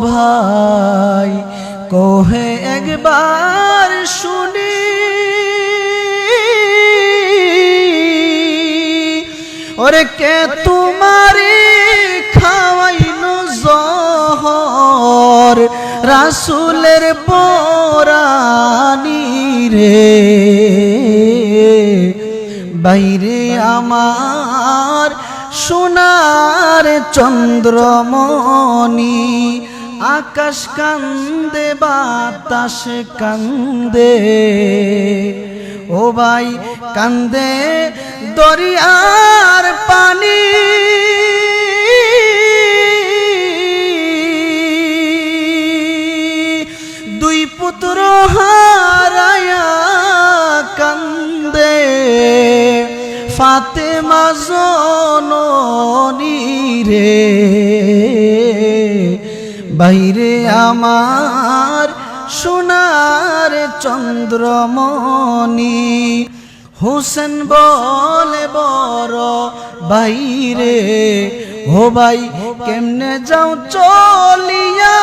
ভাই কোহে একবার শুনি, ওরে কে তোমারে খাওয়াইনো জহর রাসূলের পরানি রে। বাইরে আমার সোনার চন্দ্রমণি, আকাশ কান্দে বাতাস কান্দে, ও ভাই কান্দে দরিয়ার পানি। দুই পুত্র হারায়া কান্দে ফাতেমা জননী রে। বাইরে আমার সোনার চন্দ্রমণি, হোসেন বলে বড় বাইরে, ও ভাই কেমনে যাও চলিয়া,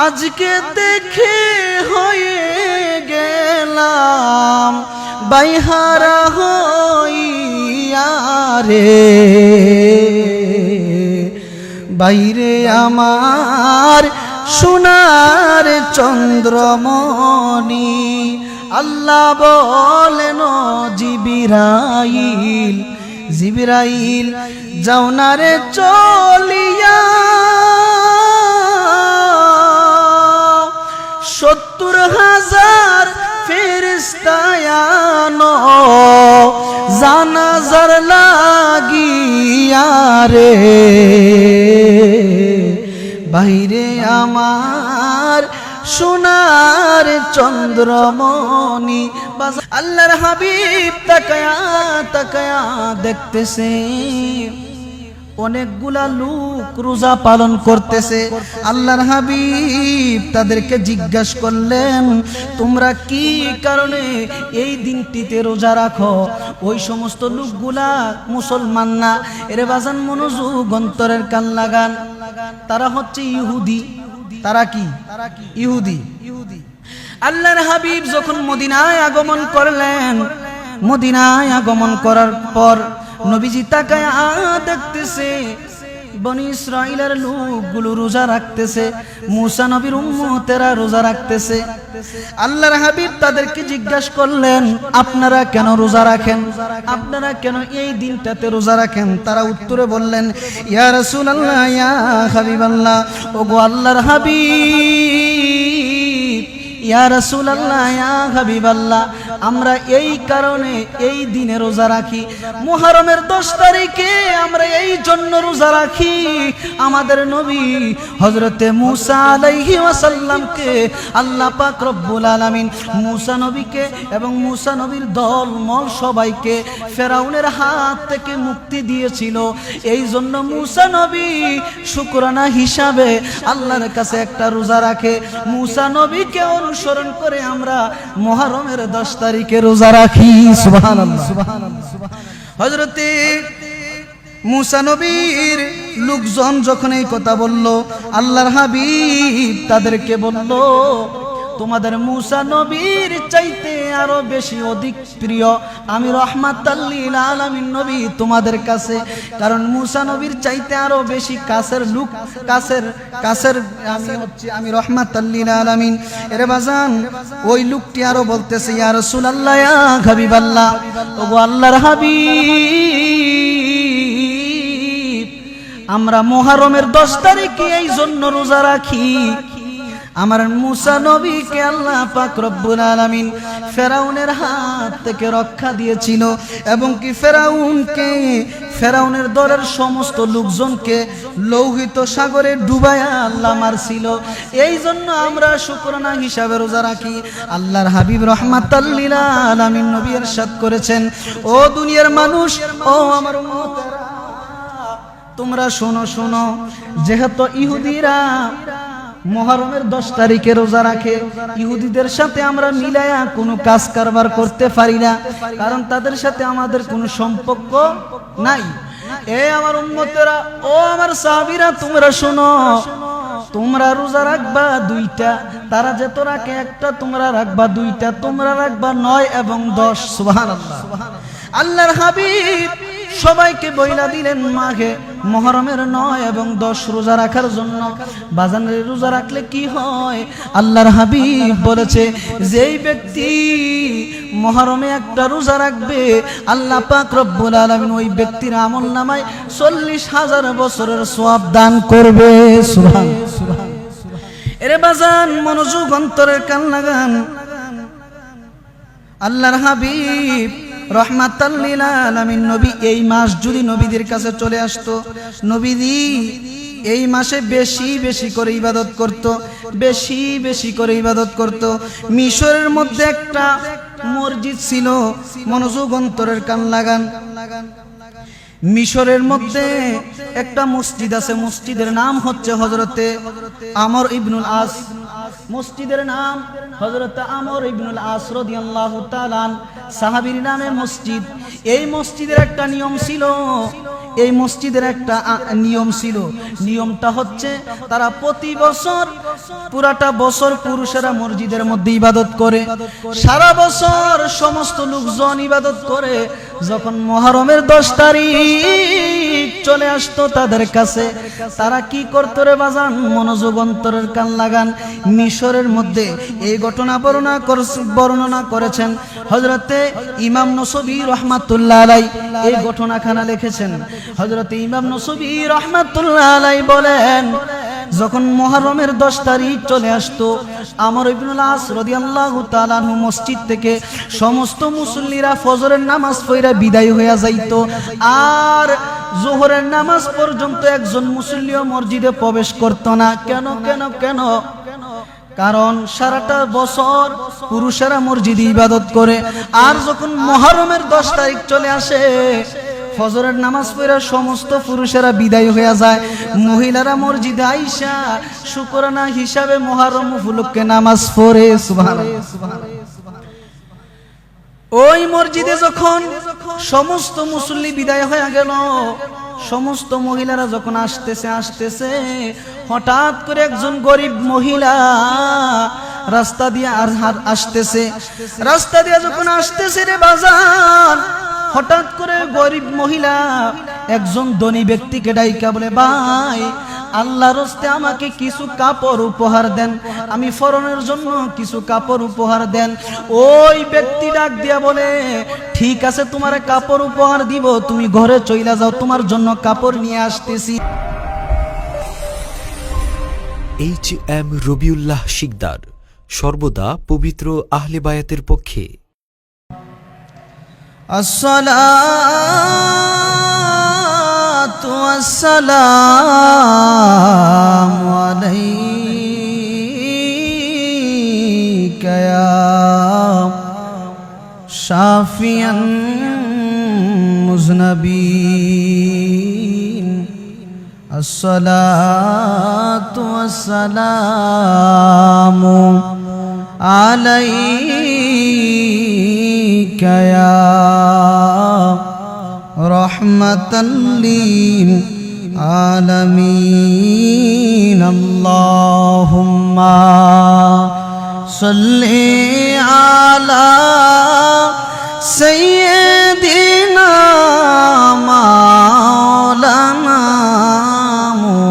আজকে দেখে হয়ে গেলাম বাইহারা হইয়া রে। বাইরে আমার সোনার চন্দ্রমণি, আল্লাহ বলেন জিবরাইল, জিবরাইল যাও না রে চলিয়া, 70,000 ফেরেশতা আনো জানাজার লাগিয়া রে। বাইরে আমার সোনার চন্দ্রমণি, আল্লাহর হাবিব তাকায়া তাকায়া দেখতেছে অনেকগুলা লোক রোজা পালন করতেছে। আল্লাহর হাবিব তাদেরকে জিজ্ঞাসা করলেন, তোমরা কি কারণে এই দিনটিতে রোজা রাখো? ওই সমস্ত লোকগুলা মুসলমান না। এরে বাজান মনোযোগ, অন্তরের কান লাগান, তারা হচ্ছে ইহুদি। তারা কি? ইহুদি। আল্লাহর হাবিব যখন মদিনায় আগমন করলেন, মদিনায় আগমন করার পর নবীজি তাকায়া দেখতেছে বনি ইসরাইলের লোকগুলো রোজা রাখতেছে, মুসা নবীর উম্মতেরা রোজা রাখতেছে। আল্লাহর হাবিব তাদেরকে জিজ্ঞাসা করলেন, আপনারা কেন রোজা রাখেন? আপনারা কেন এই দিনটাতে রোজা রাখেন? তারা উত্তরে বললেন, ইয়া রাসূলুল্লাহ, ইয়া হাবিবাল্লাহ, ওগো আল্লাহর হাবিব, ইয়া রাসূলুল্লাহ, ইয়া হাবিবাল্লাহ, আমরা এই কারণে এই দিনে রোজা রাখি। মুহররমের 10 তারিখে আমরা এই জন্য রোজা রাখি, আমাদের নবী হযরতে মুসা আলাইহিস সালামকে আল্লাহ পাক রব্বুল আলামিন মুসা নবীকে এবং মুসা নবীর দলমল সবাইকে ফেরাউনের হাত থেকে মুক্তি দিয়েছিল। এই জন্য মুসা নবী শুকরানা হিসাবে আল্লাহর কাছে একটা রোজা রাখে। মুসা নবীকে অনুসরণ করে আমরা মুহররমের 10 তারিখে রোজা রাখি। সুবহানাল্লাহ, সুবহানাল্লাহ। হযরতে মুসা নবীর লোকজন যখন এই কথা বলল, আল্লাহর হাবিব তাদেরকে বলল, তোমাদের মুসা নবীর চাইতে আরো বেশি অধিক প্রিয় আমি রাহমাতাল লিল আলামিন নবী তোমাদের কাছে। কারণ মুসা নবীর চাইতে আরো বেশি কাছের লোক, কাছের আমি রাহমাতাল লিল আলামিন। এরে বাজান, ওই লোকটি আরো বলতেছে, ইয়া রাসূলুল্লাহ, ইয়া হাবিবাল্লাহ, ওগো আল্লাহর হাবিব, আমরা মুহররমের 10 তারিখে এই জন্য রোজা রাখি, আমার মুসা নবীকে আল্লাহ পাক রব্বুল আলামিন ফেরাউনের হাত থেকে রক্ষা দিয়েছিল এবং কি ফেরাউনের দলের সমস্ত লোকজনকে লৌহিত সাগরে ডুবায়া আল্লাহ মারছিল। এই জন্য আমরা শুকরানা হিসাবে রোজা রাখি। আল্লাহর হাবিব রাহমাতাল লিল আলামিন নবী ইরশাদ করেছেন, ও দুনিয়ার মানুষ, ও আমার উম্মতেরা, তোমরা শোনো শোনো, যেহেতু ইহুদিরা মুহররমের 10 তারিখে রোজা রাখে, ইহুদিদের সাথে আমরা মিলায়া কোনো কাজ কারবার করতে পারি না, কারণ তাদের সাথে আমাদের কোনো সম্পর্ক নাই। এ আমার উম্মতেরা, ও আমার সাহাবীরা, তোমরা শোনো, তোমরা রোজা রাখবা দুইটা, তারা যেত রাখে একটা, তোমরা রাখবা দুইটা, তোমরা রাখবা 9 এবং 10। সুবহানাল্লাহ। আল্লাহর হাবিব সবাইকে বইলা দিলেন মাঘে মুহররমের 9 এবং 10 রোজা রাখার জন্য। বাজানের রোজা রাখলে কি হয়? আল্লাহর হাবিব বলেছে, যেই ব্যক্তি মুহররমে একটা রোজা রাখবে, আল্লাহ পাক রব্বুল আলামিন ওই ব্যক্তির আমলনামায় 40,000 বছরের সওয়াব দান করবে। সুবহানাল্লাহ। এরে বাজান, মনোযোগ অন্তরের কান লাগান। আল্লাহর হাবিব রহমাতাল লিল আলামিন নবী এই মাস যদি নবীদের কাছে চলে আসতো, নবীজি এই মাসে বেশি বেশি করে ইবাদত করত, বেশি বেশি করে ইবাদত করত। মিশরের মধ্যে একটা মসজিদ ছিল, মনোযোগ অন্তরের কান লাগান। মিশরের মধ্যে একটা মসজিদ আছে, মসজিদের নাম হচ্ছে হযরতে আমর ইবনুল আস। মসজিদের নাম হযরতে আমর ইবনুল আস রাদিয়াল্লাহু তাআলা সাহাবীর নামে মসজিদ। এই মসজিদের একটা নিয়ম ছিল, এই মসজিদের একটা নিয়ম ছিল। নিয়মটা হচ্ছে তারা প্রতি বছর পুরাটা বছর পুরুষেরা মসজিদের মধ্যে ইবাদত করে, সারা বছর সমস্ত লোকজন ইবাদত করে। যখন মুহররমের 10 তারিখ চলে আসতো তাদের কাছে, তারা কি করতো রে বাজান? মনোযোগ অন্তরের কান লাগান। মিশরের মধ্যে এই ঘটনা বর্ণনা করেছেন হযরতে ইমাম নসবী রাহমাতুল্লাহ আলাইহি। এই ঘটনাখানা লিখেছেন হযরতে ইমাম নসবী রাহমাতুল্লাহ আলাইহি বলেন, যখন মুহররমের 10 তারিখ চলে আসতো, আমর ইবনুল আস রাদিয়াল্লাহু তাআলা আনহু মসজিদ থেকে সমস্ত মুসল্লিরা ফজরের নামাজ পড়া বিদায় হয়ে যাইতো, আর যোহরের নামাজ পর্যন্ত একজন মুসল্লিও মসজিদে প্রবেশ করত না। কেন কেন কেন? কারণ সারাটা বছর পুরুষেরা মসজিদে ইবাদত করে, আর যখন মুহররমের 10 তারিখ চলে আসে, ফজরের নামাজ পড়া সমস্ত পুরুষেরা বিদায় হয়ে যায়, মহিলারা মসজিদে আইসা শুকরানা হিসাবে মুহররম উপলক্ষে নামাজ পড়ে। সুবহানাল্লাহ। ওই মসজিদে যখন সমস্ত মুসল্লি বিদায় হয়ে গেল, সমস্ত মহিলারা যখন আসতেছে, হঠাৎ করে একজন গরিব মহিলা রাস্তা দিয়ে আসতেছে। রাস্তা দিয়ে যখন আসতেছে রে বাজার, হঠাৎ করে গরিব মহিলা একজন ধনী ব্যক্তিকে ডাইকা বলে, ভাই আল্লাহর রাস্তে আমাকে কিছু কাপড় উপহার দেন, আমি ফরনের জন্য কিছু কাপড় উপহার দেন। ওই ব্যক্তি ডাক দিয়া বলে, ঠিক আছে, তোমার কাপড় উপহার দিব, তুমি ঘরে চইলা যাও, তোমার জন্য কাপড় নিয়ে আসতেছি। HM রবিউল্লাহ শিকদার, সর্বদা পবিত্র আহলে বায়াতের পক্ষে। আসসালাতু ওয়াসসালামু আলাইকা ইয়া শাফিয়ান মুজনাবিন। আসসালাতু ওয়াসসালামু আলাইকা ইয়া রাহমাতাল লিল আলামিন। আল্লাহুম্মা সাল্লি আলা সাইয়্যিদিনা মাওলানা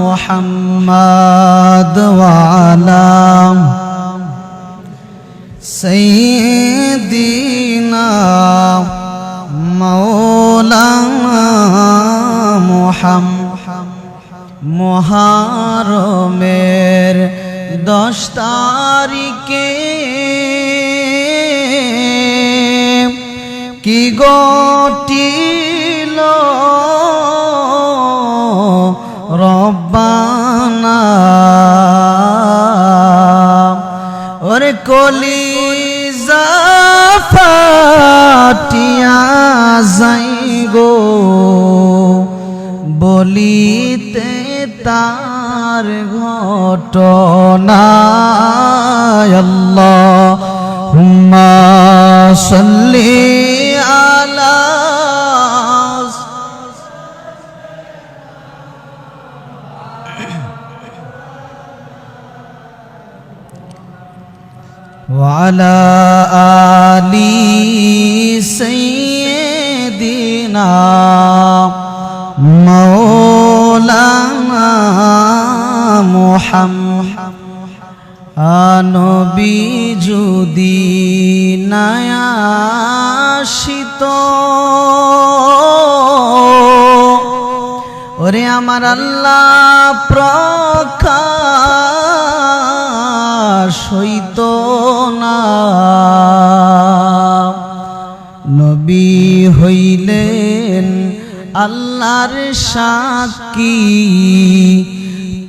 মুহাম্মদ ওয়া আলা সাইয়্যিদিনা মাওলানা মুহাম্মদ। মুহররমের 10 তারিখে কি ঘটিল রব্বানা, ওরে কলিজা ফাটিয়া যাই গো বলিতে তার ঘটনা। আল্লাহুম্মা সাল্লি আলা وعلى آل سيدنا مولانا محمد নবী যদি নায়াসিত ওরে আমার আল্লাহ প্রকাশ হইত না নবী হইলেন আল্লাহর সাক্ষী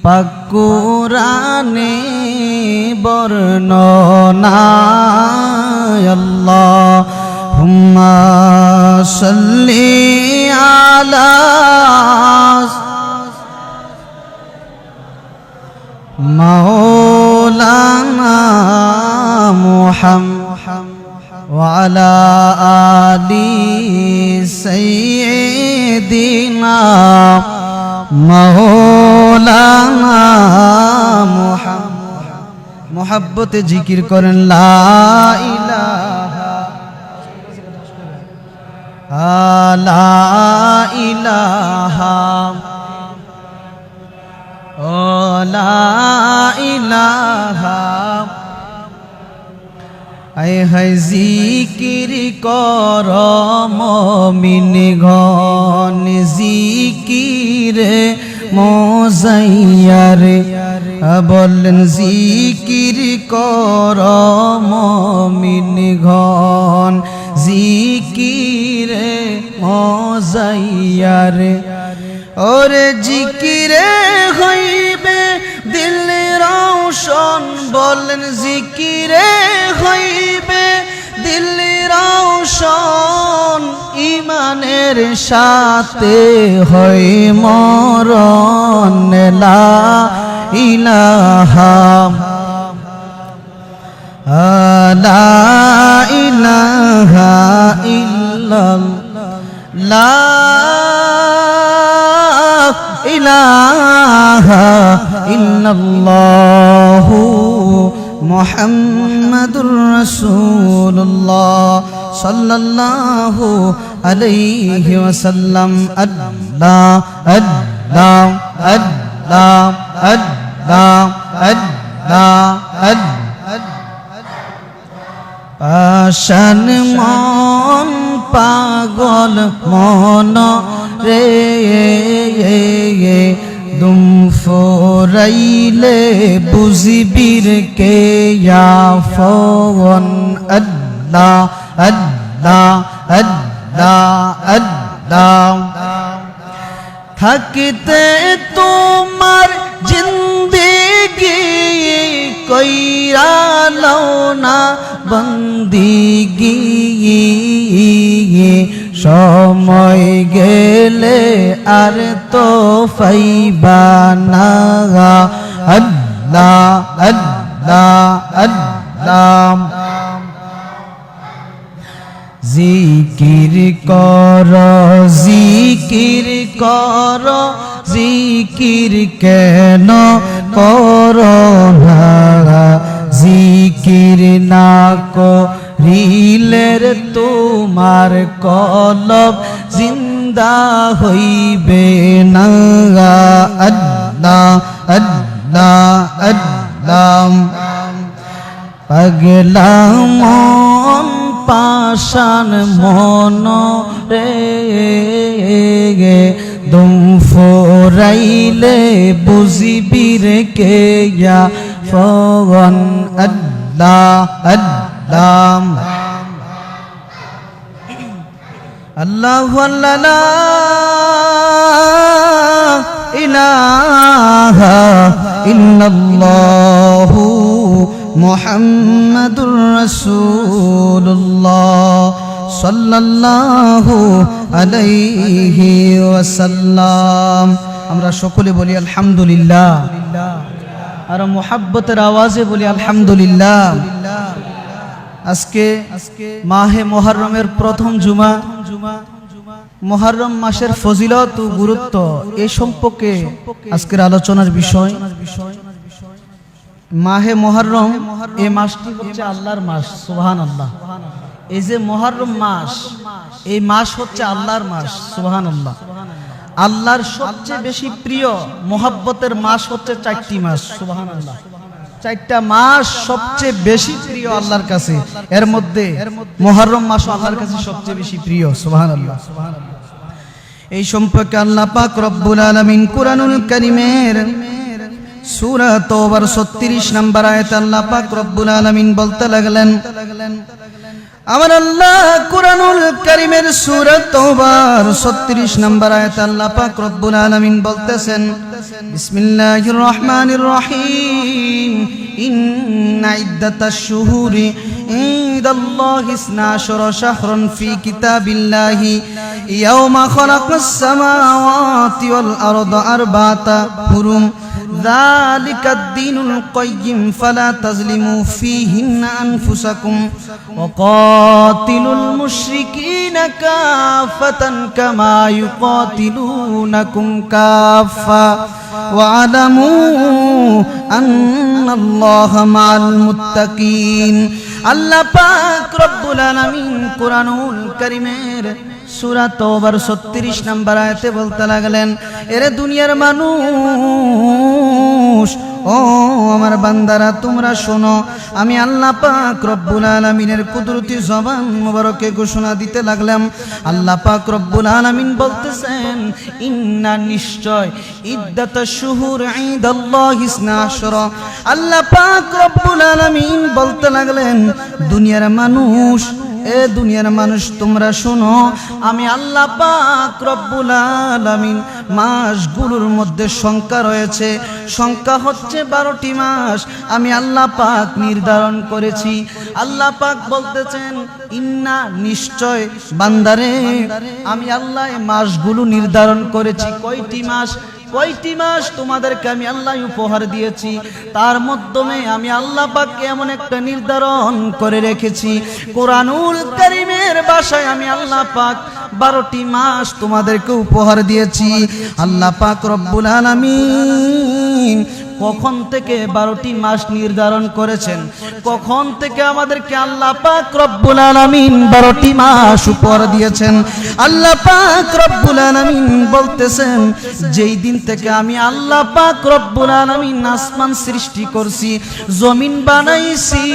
পাক কোরআনে বর্ণনা আল্লাহুম্মা সাল্লি আলা মাওলানা মুহাম্মদ ওয়া আলা আলি সাইয়্যিদিনা মাওলানা মুহাম্মদ মোহাব্বতে জিকির করেন লা ইলাহা লা ইলাহা ও লা ইলাহা আয় হায় জিকির কর মুমিন গণ জিকিরে মোজাইয়ারে বলেন জিকির কর মুমিন গণ জিকিরে মোজাইয়ারে ওরে জিকিরে হইবে দিল রওশন বলেন জিকিরে হইবে দিল রওশন ইমানের সাথে হয় মরণ লা ইলাহা লা ইলাহা ইল্লাল্লাহ ইলাহা ইল্লাল্লাহু মুহাম্মাদুর রাসূলুল্লাহ সাল্লাল্লাহু আলাইহি ওয়াসাল্লাম আল্লাহ আল্লাহ আল্লাহ আল্লাহ আল্লাহ পাশান মন পাগল মন রে দুম ফরাইলে বুঝিবির কে ফোন আল্লাহ আল্লাহ আল্লাহ আল্লাহ থাকিতে তোমার জিন্দেগি কইরা লওনা বন্দিগি সময় গেলে আর তো পাইবা না আল্লাহ আল্লাহ আল্লাহ জিকির কর জিকির কর জিকির কেন কর না জিকির না করিলের তোমার কলব জিন্দা হইবে না আল্লাহ আল্লাহ আল্লাহ পাগলা মন পাশান মন রে দুম ফরাইলে বুঝিবির কে ফোন আল্লাহ আল্লাহ আল্লাহু আল্লাহ ইলাহা ইল্লাল্লাহু মুহাম্মাদুর রাসূলুল্লাহ সাল্লাল্লাহু আলাইহি ওয়াসাল্লাম। আমরা সকলে বলি আলহামদুলিল্লাহ, আর মুহাব্বতের আওয়াজে বলি আলহামদুলিল্লাহ। আজকে মাহে মুহররমের প্রথম জুমা, মুহররম মাসের ফজিলত ও গুরুত্ব এই সম্পর্কে আজকের আলোচনার বিষয়। মাহে মুহররম এই মাসটি হচ্ছে আল্লাহর মাস। সুবহানাল্লাহ। এই যে মুহররম মাস, এই মাস হচ্ছে আল্লাহর মাস। সুবহানাল্লাহ। আল্লাহর সবচেয়ে বেশি প্রিয় মোহাব্বতের মাস হচ্ছে 4টি মাস। সুবহানাল্লাহ। 4টা মাস সবচেয়ে বেশি প্রিয় আল্লাহর কাছে, এর মধ্যে মুহররম মাস আল্লাহর কাছে সবচেয়ে বেশি প্রিয়। সুবহানাল্লাহ। এই সম্পর্কে আল্লাহ পাক রব্বুল আলামিন কুরআনুল কারীমের সূরা তাওবার 36 নম্বর আয়াতে আল্লাহ পাক রব্বুল আলামিন বলতে লাগলেন, আমার আল্লাহ কুরআনুল কারীমের সূরা তাওবার 36 নম্বর আয়াতে আল্লাহ পাক রব্বুল আলামিন বলতেছেন, বিসমিল্লাহির রহমানির রহিম, ইন্না ইদ্দাতাশ শুহুরি ইনদাল্লাহি 12 শাহরান ফি কিতাবিল্লাহি ইয়াওমা খালাকাস সামাওয়াতি ওয়াল আরদা আরবাআতা হুরুম যালিকাদ দীনুল কাইয়্যিম ফালা তাজলিমু ফীহিন্না আনফুসাকুম ওয়া কাতিলুল মুশরিকিনা কাফাতান কামা ইউকাতিলুনাকুম কাফা ওয়া আলামু আন্নাল্লাহা মাআল মুত্তাকিন। আল্লাহ পাক রব্বুল আলামিন কুরআনুল কারীমের সূরা তাওবার 36 নম্বর আয়াতে বলতে লাগলেন, এরে দুনিয়ার মানুষ, ও আমার বান্দারা, তোমরা শোনো, আমি আল্লাহ পাক রব্বুল আলামিনের কুদরতি জবান মুবারকে ঘোষণা দিতে লাগলাম। আল্লাহ পাক রব্বুল আলামিন বলতেছেন, ইন্না নিশ্চয় ইদ্দাতাশ শুহুর ইনদাল্লাহি 12। আল্লাহ পাক রব্বুল আলামিন বলতে লাগলেন, দুনিয়ার মানুষ, এ দুনিয়ার মানুষ, তোমরা শোনো, আমি আল্লাহ পাক রব্বুল আলামিন মাসগুলোর মধ্যে সংখ্যা রয়েছে, সংখ্যা হচ্ছে 12টি মাস আমি আল্লাহ পাক নির্ধারণ করেছি। আল্লাহ পাক বলতেছেন, ইন্না নিশ্চয় বান্দারে, আমি আল্লাহ এই মাসগুলো নির্ধারণ করেছি। কয়টি মাস? কয়টি মাস তোমাদেরকে আমি আল্লাহ উপহার দিয়েছি, তার মাধ্যমে আমি আল্লাহ পাককে এমন একটা নির্ধারণ করে রেখেছি। কোরআনুল কারীমের ভাষায় আমি আল্লাহ পাক 12টি মাস তোমাদেরকে উপহার দিয়েছি। আল্লাহ পাক রব্বুল আলামিন কখন থেকে 12টি মাস নির্ধারণ করেছেন? কখন থেকে আমাদেরকে আল্লাহ পাক রব্বুল আলামিন 12টি মাস উপহার দিয়েছেন? আল্লাহ পাক রব্বুল আলামিন বলতেছেন, যেই দিন থেকে আমি আল্লাহ পাক রব্বুল আলামিন আসমান সৃষ্টি করছি, জমিন বানাইছি,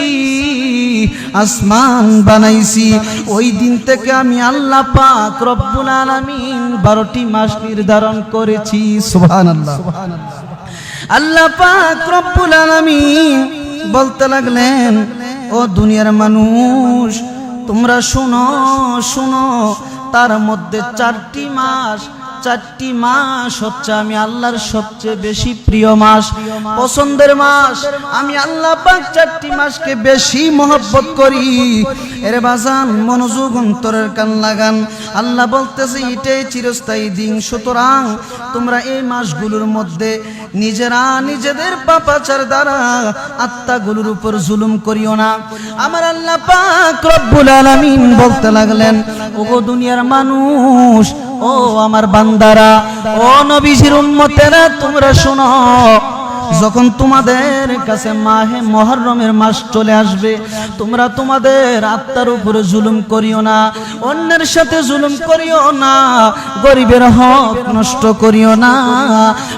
আসমান বানাইছি, ওই দিন থেকে আমি আল্লাহ পাক রব্বুল আলামিন 12টি মাস নির্ধারণ করেছি। সুবহানাল্লাহ। আল্লাহ পাক রব্বুল আলামিন বলতে লাগলেন, ও দুনিয়ার মানুষ, তোমরা শুনো, শুনো, তার মধ্যে 4টি মাস, 4টি মাস হচ্ছে আমি আল্লাহর সবচেয়ে বেশি প্রিয় মাস, পছন্দের মাস। আমি আল্লাহ পাক 4টি মাসকে বেশি মহব্বত করি। এর বাজান, মনোযোগ অন্তরের কান লাগান। আল্লাহ বলতেছে, এটাই চিরস্থায়ী দিন, সুতরাং তোমরা এই মাসগুলোর মধ্যে নিজেরা নিজেদের পাপাচার দ্বারা আত্মাগুলোর উপর জুলুম করিও না। আমার আল্লাহ পাক রব্বুল আলামিন বলতে লাগলেন, ওগো দুনিয়ার মানুষ, ও আমার বান্দারা, ও নবীজির উম্মতেরা, তোমরা শোনো, যখন তোমাদের কাছে মাহে মুহররমের মাস চলে আসবে, তোমরা তোমাদের আত্মার উপরে জুলুম করিও না, অন্যের সাথে জুলুম করিও না, গরিবের হক নষ্ট করিও না,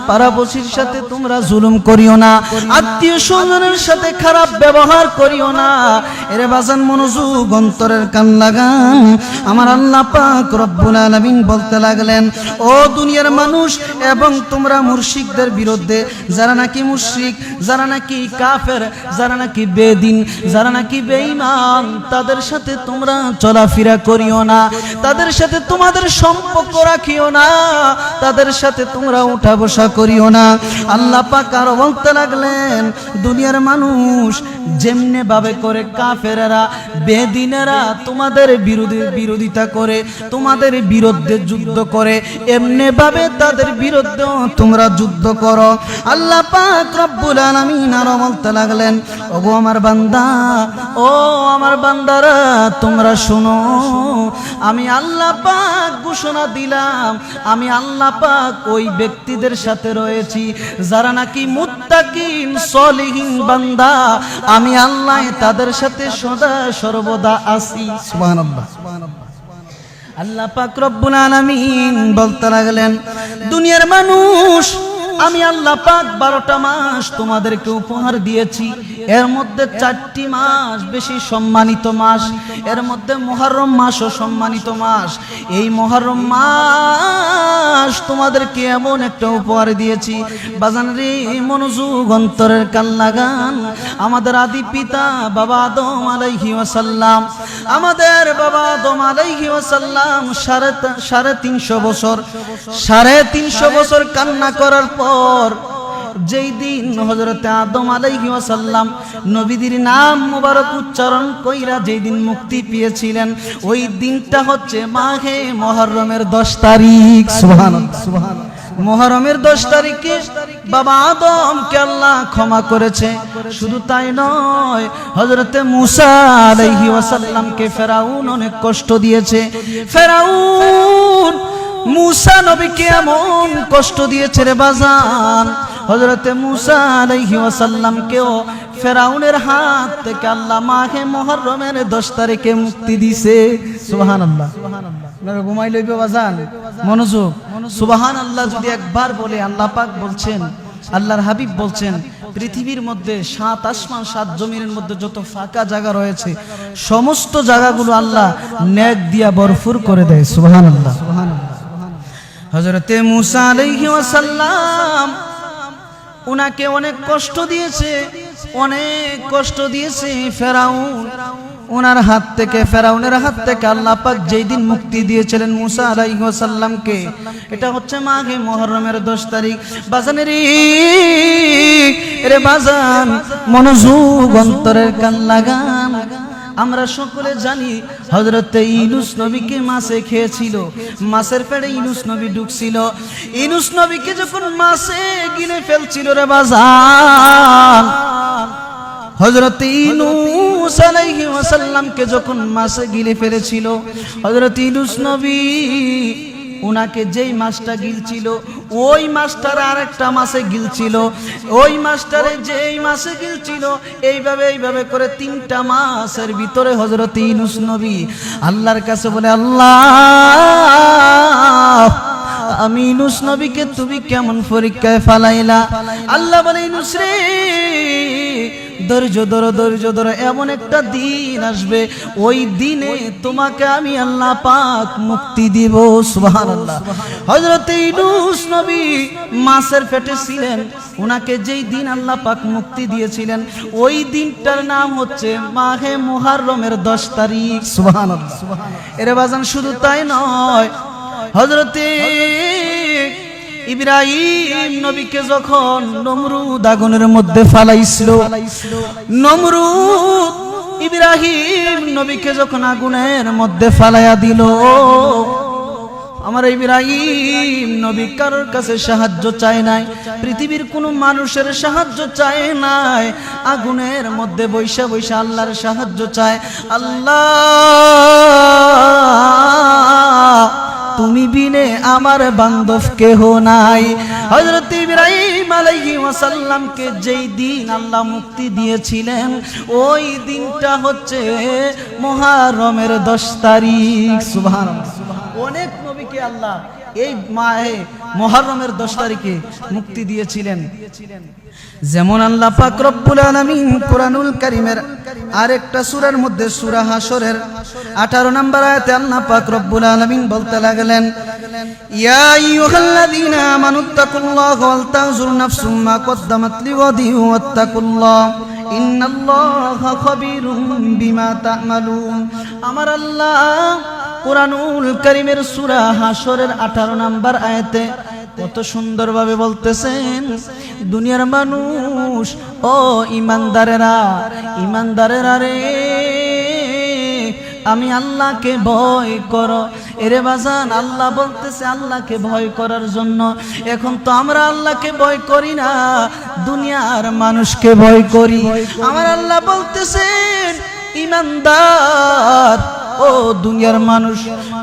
পাড়াপড়শির সাথে তোমরা জুলুম করিও না, আত্মীয় স্বজনের সাথে খারাপ ব্যবহার করিও না। এর বাজান, মনোযোগ অন্তরের কান লাগান। আমার আল্লাহ পাক রব্বুল আলামিন বলতে লাগলেন, ও দুনিয়ার মানুষ এবং তোমরা মুশরিকদের বিরুদ্ধে, যারা নাকি মুশরিক, যারা নাকি কাফের, যারা নাকি বেদিন, যারা নাকি বেঈমান, তাদের সাথে তোমরা চলাফেরা করিও না, তাদের সাথে তোমাদের সম্পর্ক রাখিও না, তাদের সাথে তোমরা উঠা বসা করিও না। আল্লাহ পাক আরো বলতে লাগলেন, দুনিয়ার মানুষ, যেমনে ভাবে করে কাফেরেরা, বেদিনেরা তোমাদের বিরোধিতা করে, তোমাদের বিরুদ্ধে যুদ্ধ করে, এমনি ভাবে তাদের বিরুদ্ধে তোমরা যুদ্ধ করো। আল্লাহ পাক পাক রব্বুল আলামিন আরো বলতে লাগলেন, ওগো আমার বান্দা, ও আমার বান্দারা, তোমরা শোনো, আমি আল্লাহ পাক ঘোষণা দিলাম, আমি আল্লাহ পাক ওই ব্যক্তিদের সাথে রয়েছি যারা নাকি মুত্তাকিন সলিহিন বান্দা, আমি আল্লাহ তাদের সাথে সদা সর্বদা আছি। সুবহানাল্লাহ। আল্লাহ পাক রব্বুল আলামিন বলতে লাগলেন, দুনিয়ার মানুষ, আমি আল্লাহ পাক 12টা মাস তোমাদেরকে উপহার দিয়েছি, এর মধ্যে 4টি মাস বেশি সম্মানিত মাস, এর মধ্যে মুহররম মাসও সম্মানিত মাস। এই মুহররম মাস তোমাদেরকে এমন একটা উপহার দিয়েছি, বাজান রে, মনোযোগ, অন্তরের কান লাগান। আমাদের আদি পিতা বাবা আদম আলাইহি ওয়াসাল্লাম, আমাদের বাবা আদম আলাইহি ওয়াসাল্লাম 350 বছর কান্না করার পর যেই দিন হযরতে আদম আলাইহি ওয়াসাল্লাম নবীদের নাম মুবারক উচ্চারণ কইরা যেই দিন মুক্তি পেয়েছিলেন, ওই দিনটা হচ্ছে মাহে মুহররমের 10 তারিখ। সুবহানাল্লাহ, সুবহানাল্লাহ। মুহররমের 10 তারিখে বাবা আদমকে আল্লাহ ক্ষমা করেছে। শুধু তাই নয়, হযরতে মূসা আলাইহি ওয়াসাল্লামকে ফেরাউন অনেক কষ্ট দিয়েছে। ফেরাউন মূসা নবীকে এমন কষ্ট দিয়েছে রে বাজান, হযরতে মূসা আলাইহি ওয়াসাল্লামকেও ফেরাউনের হাত থেকে আল্লাহ মাহে মুহররমের 10 তারিখে মুক্তি দিয়েছে। সুবহানাল্লাহ। আপনারা ঘুমাই লইবে বাজান, মনোযোগ। সুবহানাল্লাহ যদি একবার বলে, আল্লাহ পাক বলছেন, আল্লাহর হাবিব বলছেন, পৃথিবীর মধ্যে 7 আসমান 7 জমিনের মধ্যে যত ফাঁকা জায়গা রয়েছে সমস্ত জায়গাগুলো আল্লাহ নেক দিয়া ভরপুর করে দেয়। সুবহানাল্লাহ, সুবহানাল্লাহ। হযরতে মূসা আলাইহি ওয়াসাল্লাম উনাকে অনেক কষ্ট দিয়েছে ফেরাউন। ওনার হাত থেকে, ফেরাউনের হাত থেকে আল্লাহ পাক যেই দিন মুক্তি দিয়েছিলেন মূসা আলাইহিস সালামকে, এটা হচ্ছে মাহে মুহররমের 10 তারিখ। বাজানের রে বাজান, মনোযোগ, অন্তরের কান লাগান। আমরা সকলে জানি হযরতে ইউনূস নবীকে মাছে খেয়েছিল, মাছের পেটে ইউনূস নবী ঢুকছিল। ইউনূস নবীকে যখন মাছে গিলে ফেলছিল রে বাজান, হযরতে ইউনূস আলাইহিস সালামকে যখন মাছে গিলে ফেলেছিল, হযরতে ইউনূস নবী উনাকে যেই মাছটা গিলছিল ওই মাছটার আরেকটা মাছে গিলছিল, ওই মাছটারে যেই মাছে গিলছিল, এইভাবে করে 3টা মাছের ভিতরে হযরত ইউনূস নবী আল্লাহর কাছে বলে, আল্লাহ, আমি ইউনূস নবীকে তুমি কেমন পরীক্ষায় ফালাইলা? আল্লাহ বলে, ইউনূস রে, ধৈর্য ধরো, এমন একটা দিন আসবে, ওই দিনে তোমাকে আমি আল্লাহ পাক মুক্তি দিব। সুবহানাল্লাহ। হযরত ইউনূস নবী মাছের পেটে ছিলেন, উনাকে যেই দিন আল্লাহ পাক মুক্তি দিয়েছিলেন ওই দিনটার নাম হচ্ছে মাহে মুহররমের 10 তারিখ। সুবহানাল্লাহ। এর বাজান শুধু তাই নয়, হযরতে ইব্রাহিম নবীকে যখন নমরুদ আগুনের মধ্যে ফালাইছিল, নমরুদ ইব্রাহিম নবীকে যখন আগুনের মধ্যে ফালাইয়া দিল, আমার ইব্রাহিম নবী কারোর কাছে সাহায্য চায় নাই, পৃথিবীর কোনো মানুষের সাহায্য চায় নাই, আগুনের মধ্যে বৈশা আল্লাহর সাহায্য চায়। আল্লাহ, তুমি বিনে আমার বান্ধব কেহ নাই। হযরত ইব্রাহিম আলাইহিস সালামকে যেই দিন আল্লাহ মুক্তি দিয়েছিলেন ওই দিনটা হচ্ছে মুহররমের 10 তারিখ। সুবহানাল্লাহ। অনেক নবীকে আল্লাহ এই মাহে মুহররমের 10 তারিখে মুক্তি দিয়েছিলেন। যেমন আল্লাহ পাক রব্বুল আলামিন কুরআনুল কারীমের আরেকটা সূরার মধ্যে সূরা হাসরের 18 নম্বর আয়াতে আল্লাহ পাক রব্বুল আলামিন বলতে লাগলেন, ইয়া আইয়ুহাল্লাযীনা আমানুত্তাকুল্লাহা ওয়াল তানজুর নাফসুম মা কদ্দামাত লিগাদিন ওয়াত্তাকুল্লাহ ইন্নাল্লাহা খাবীরুম বিমা তা'মালুন। আমার আল্লাহ কুরআনুল কারীমের সূরা হাসরের 18 নম্বর আয়াতে কত সুন্দরভাবে বলতেছেন, দুনিয়ার মানুষ, ও ইমানদারেরা রে, আমি আল্লাহকে ভয় করো। এরে বাজান, আল্লাহ বলতেছে আল্লাহকে ভয় করার জন্য। এখন তো আমরা আল্লাহকে ভয় করি না, দুনিয়ার মানুষকে ভয় করি। আমার আল্লাহ বলতেছেন, ইমানদার ও দুনিয়ার মানুষ,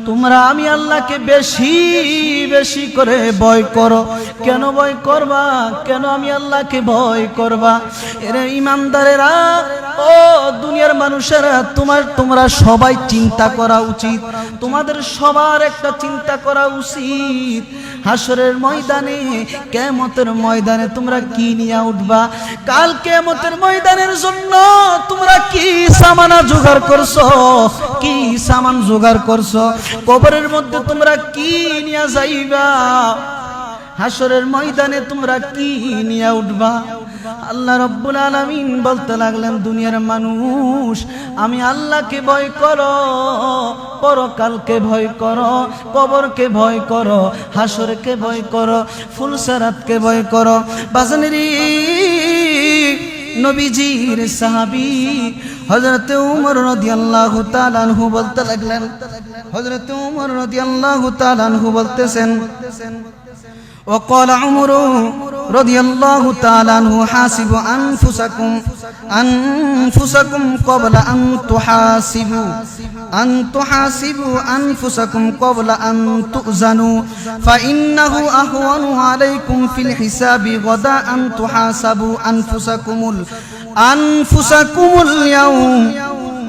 তোমরা আমি আল্লাহকে বেশি বেশি করে ভয় করো। কেন ভয় করবা? কেন আমি আল্লাহকে ভয় করবা? এরা ইমানদারেরা ও দুনিয়ার মানুষেরা, তোমরা সবাই চিন্তা করা উচিত, তোমাদের সবার একটা চিন্তা করা উচিত, হাসরের ময়দানে, কিয়ামতের ময়দানে তোমরা কি নিয়ে উঠবা। কাল কিয়ামতের ময়দানের জন্য তোমরা কি সামানা জোগাড় করছো, কি সামান জোগাড় করছো? কবরের মধ্যে তোমরা কি নিয়ে যাইবা? হাসরের ময়দানে তোমরা কি নিয়ে উঠবা? আল্লাহ রাব্বুল আলামিন বলতে লাগলেন, দুনিয়ার মানুষ, আমি আল্লাহকে ভয় করো, পরকালকে ভয় করো, কবরকে ভয় করো, হাসরকে ভয় করো, ফুলসারাতকে ভয় করো। বাজানেরি নবীজির সাহাবী হযরত উমর রাদিয়াল্লাহু তাআলা আনহু বলতে লাগলেন, হযরত উমর রাদিয়াল্লাহু তাআলা আনহু বলতেছেন, وقال عمر رضي الله تعالى عنه حاسبوا أنفسكم قبل أن تحاسبوا أنفسكم قبل أن تؤذنوا فإنه أهون عليكم في الحساب غدا أن تحاسبوا أنفسكم اليوم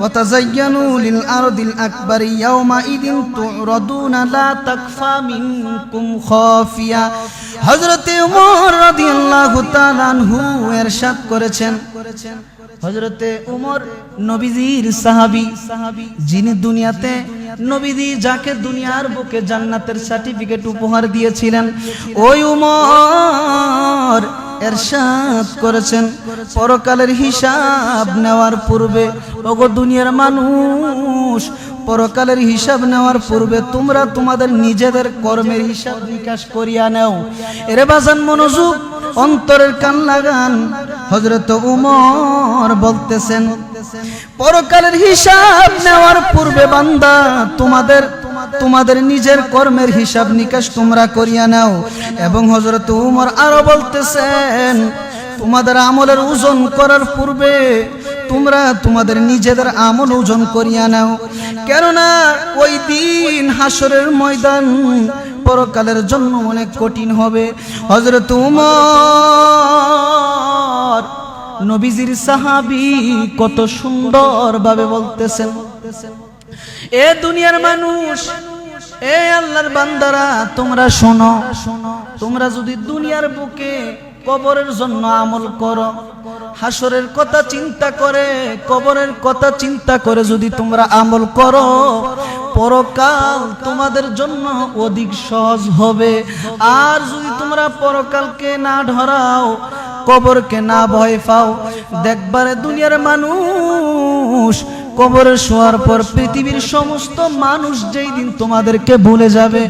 وتزينوا للأرض الأكبر يومئذ تعرضون لا تخفى منكم خافية। হযরত উমর রাদিয়াল্লাহু তাআলা আনহু ইরশাদ করেছেন, হযরতে উমর নবীজির সাহাবী, যিনি দুনিয়াতে নবীজি যাকে দুনিয়ার বুকে জান্নাতের সার্টিফিকেট উপহার দিয়েছিলেন, ওই উমর ইরশাদ করেছেন, পরকালের হিসাব নেওয়ার পূর্বে, ওগো দুনিয়ার মানুষ, পরকালের হিসাব নেওয়ার পূর্বে তোমরা তোমাদের নিজেদের কর্মের হিসাব নিকাশ করিয়া নাও। এরে বাজান, মনোযোগ, অন্তরের কান লাগান। হযরত উমর বলতেছেন, পরকালের হিসাব নেওয়ার পূর্বে বান্দা তোমাদের নিজের কর্মের হিসাব নিকাশ তোমরা করিয়া নাও। এবং হযরত উমর আরো বলতেছেন, তোমাদের আমলের ওজন করার পূর্বে তোমরা তোমাদের নিজেদের আমল ওজন করিয়া নাও, কেননা ওই দিন হাসরের ময়দান পরকালের জন্য অনেক কঠিন হবে। হযরত উমর নবীজির সাহাবী কত সুন্দর ভাবে বলতেছেন, এ দুনিয়ার মানুষ, এ আল্লাহর বান্দারা, তোমরা শোনো, তোমরা যদি দুনিয়ার বুকে কবরের জন্য আমল করো, হাসরের কথা চিন্তা করে, কবরের কথা চিন্তা করে যদি তোমরা আমল করো, পরকাল তোমাদের জন্য অধিক সহজ হবে। আর যদি তোমরা পরকালকে না ধরাও, কবরকে না ভয় পাও, দেখবারে দুনিয়ার মানুষ কবরে শোয়ার পর পৃথিবীর সমস্ত মানুষ যেই দিন তোমাদেরকে ভুলে যাবে,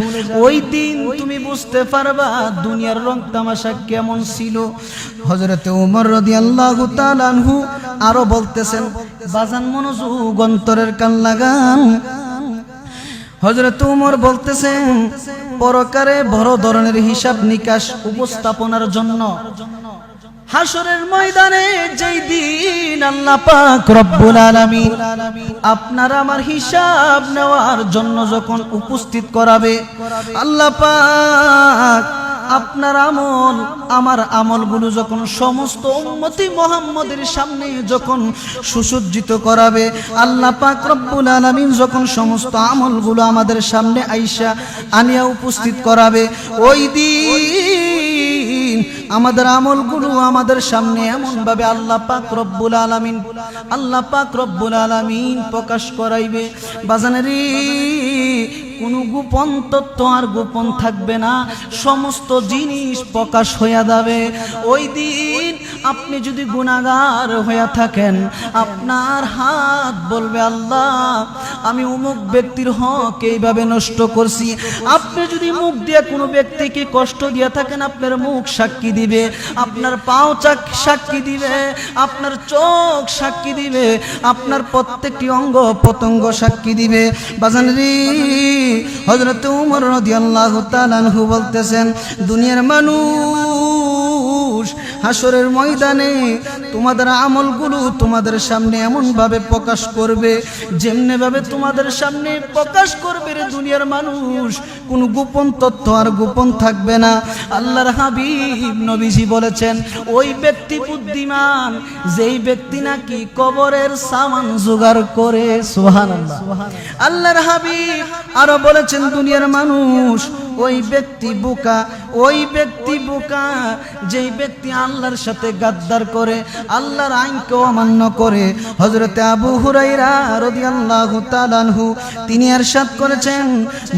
ওই দিন তুমি বুঝতে পারবা দুনিয়ার রং তামাশা কেমন ছিল। হযরত উমর রাদিয়াল্লাহু তাআলা আনহু আরো বলতেছেন, বাজান মনোযোগ, অন্তরের কান লাগান। হযরত উমর বলতেছেন, পরকালে বড় ধরনের হিসাব নিকাশ উপস্থাপনার জন্য হাসরের ময়দানে যেই দিন আল্লাহ পাক রব্বুল আলামিন আপনার আমার হিসাব নেওয়ার জন্য যখন উপস্থিত করাবে, আল্লাহ পাক আপনার আমল আমার আমলগুলো যখন সমস্ত উম্মতি মুহাম্মদের সামনে যখন সুসজ্জিত করাবে, আল্লাহ পাক রব্বুল আলামিন যখন সমস্ত আমলগুলো আমাদের সামনে আইসা আনিয়া উপস্থিত করাবে, ওই দিন আমাদের আমলগুলো আমাদের সামনে এমন ভাবে আল্লাহ পাক রব্বুল আলামিন প্রকাশ করাইবে। বাজানেরি কোনো গোপন তথ্য আর গোপন থাকবে না, সমস্ত জিনিস প্রকাশ হয়ে যাবে। ওই দিন আপনি যদি গুনাহগার হয়ে থাকেন, আপনার হাত বলবে আল্লাহ আমি অমুক ব্যক্তির হক এইভাবে নষ্ট করছি। আপনি যদি মুখ দিয়ে কোনো ব্যক্তিকে কষ্ট দিয়ে থাকেন, আপনার মুখ সাক্ষী দিবে, আপনার পাও সাক্ষী দিবে, আপনার চোখ সাক্ষী দিবে, আপনার প্রত্যেকটি অঙ্গ প্রত্যঙ্গ সাক্ষী দিবে। বাজান রে, হযরত ওমর রাদিয়াল্লাহু তাআলা আনহু বলতেছেন, দুনিয়ার মানুষ হাসরের ময়দানে তোমাদের আমলগুলো তোমাদের সামনে এমন ভাবে প্রকাশ করবে, যেমনি ভাবে তোমাদের সামনে প্রকাশ করবে রে দুনিয়ার মানুষ, কোনো গোপন তথ্য আর গোপন থাকবে না। আল্লাহর হাবিব নবীজি বলেছেন, ওই ব্যক্তি বুদ্ধিমান যেই ব্যক্তি নাকি কবরের সামান জোগাড় করে। সুবহানাল্লাহ। আল্লাহর হাবিব আরো বলেছেন, দুনিয়ার মানুষ ওই ব্যক্তি বোকা, ওই ব্যক্তি বোকা যেই ব্যক্তি আল্লাহর সাথে গাদ্দার করে, আল্লাহর আইনকে অমান্য করে। হযরতে আবু হুরায়রা রাদিয়াল্লাহু তাআলা আনহু তিনি ইরশাদ করেছেন,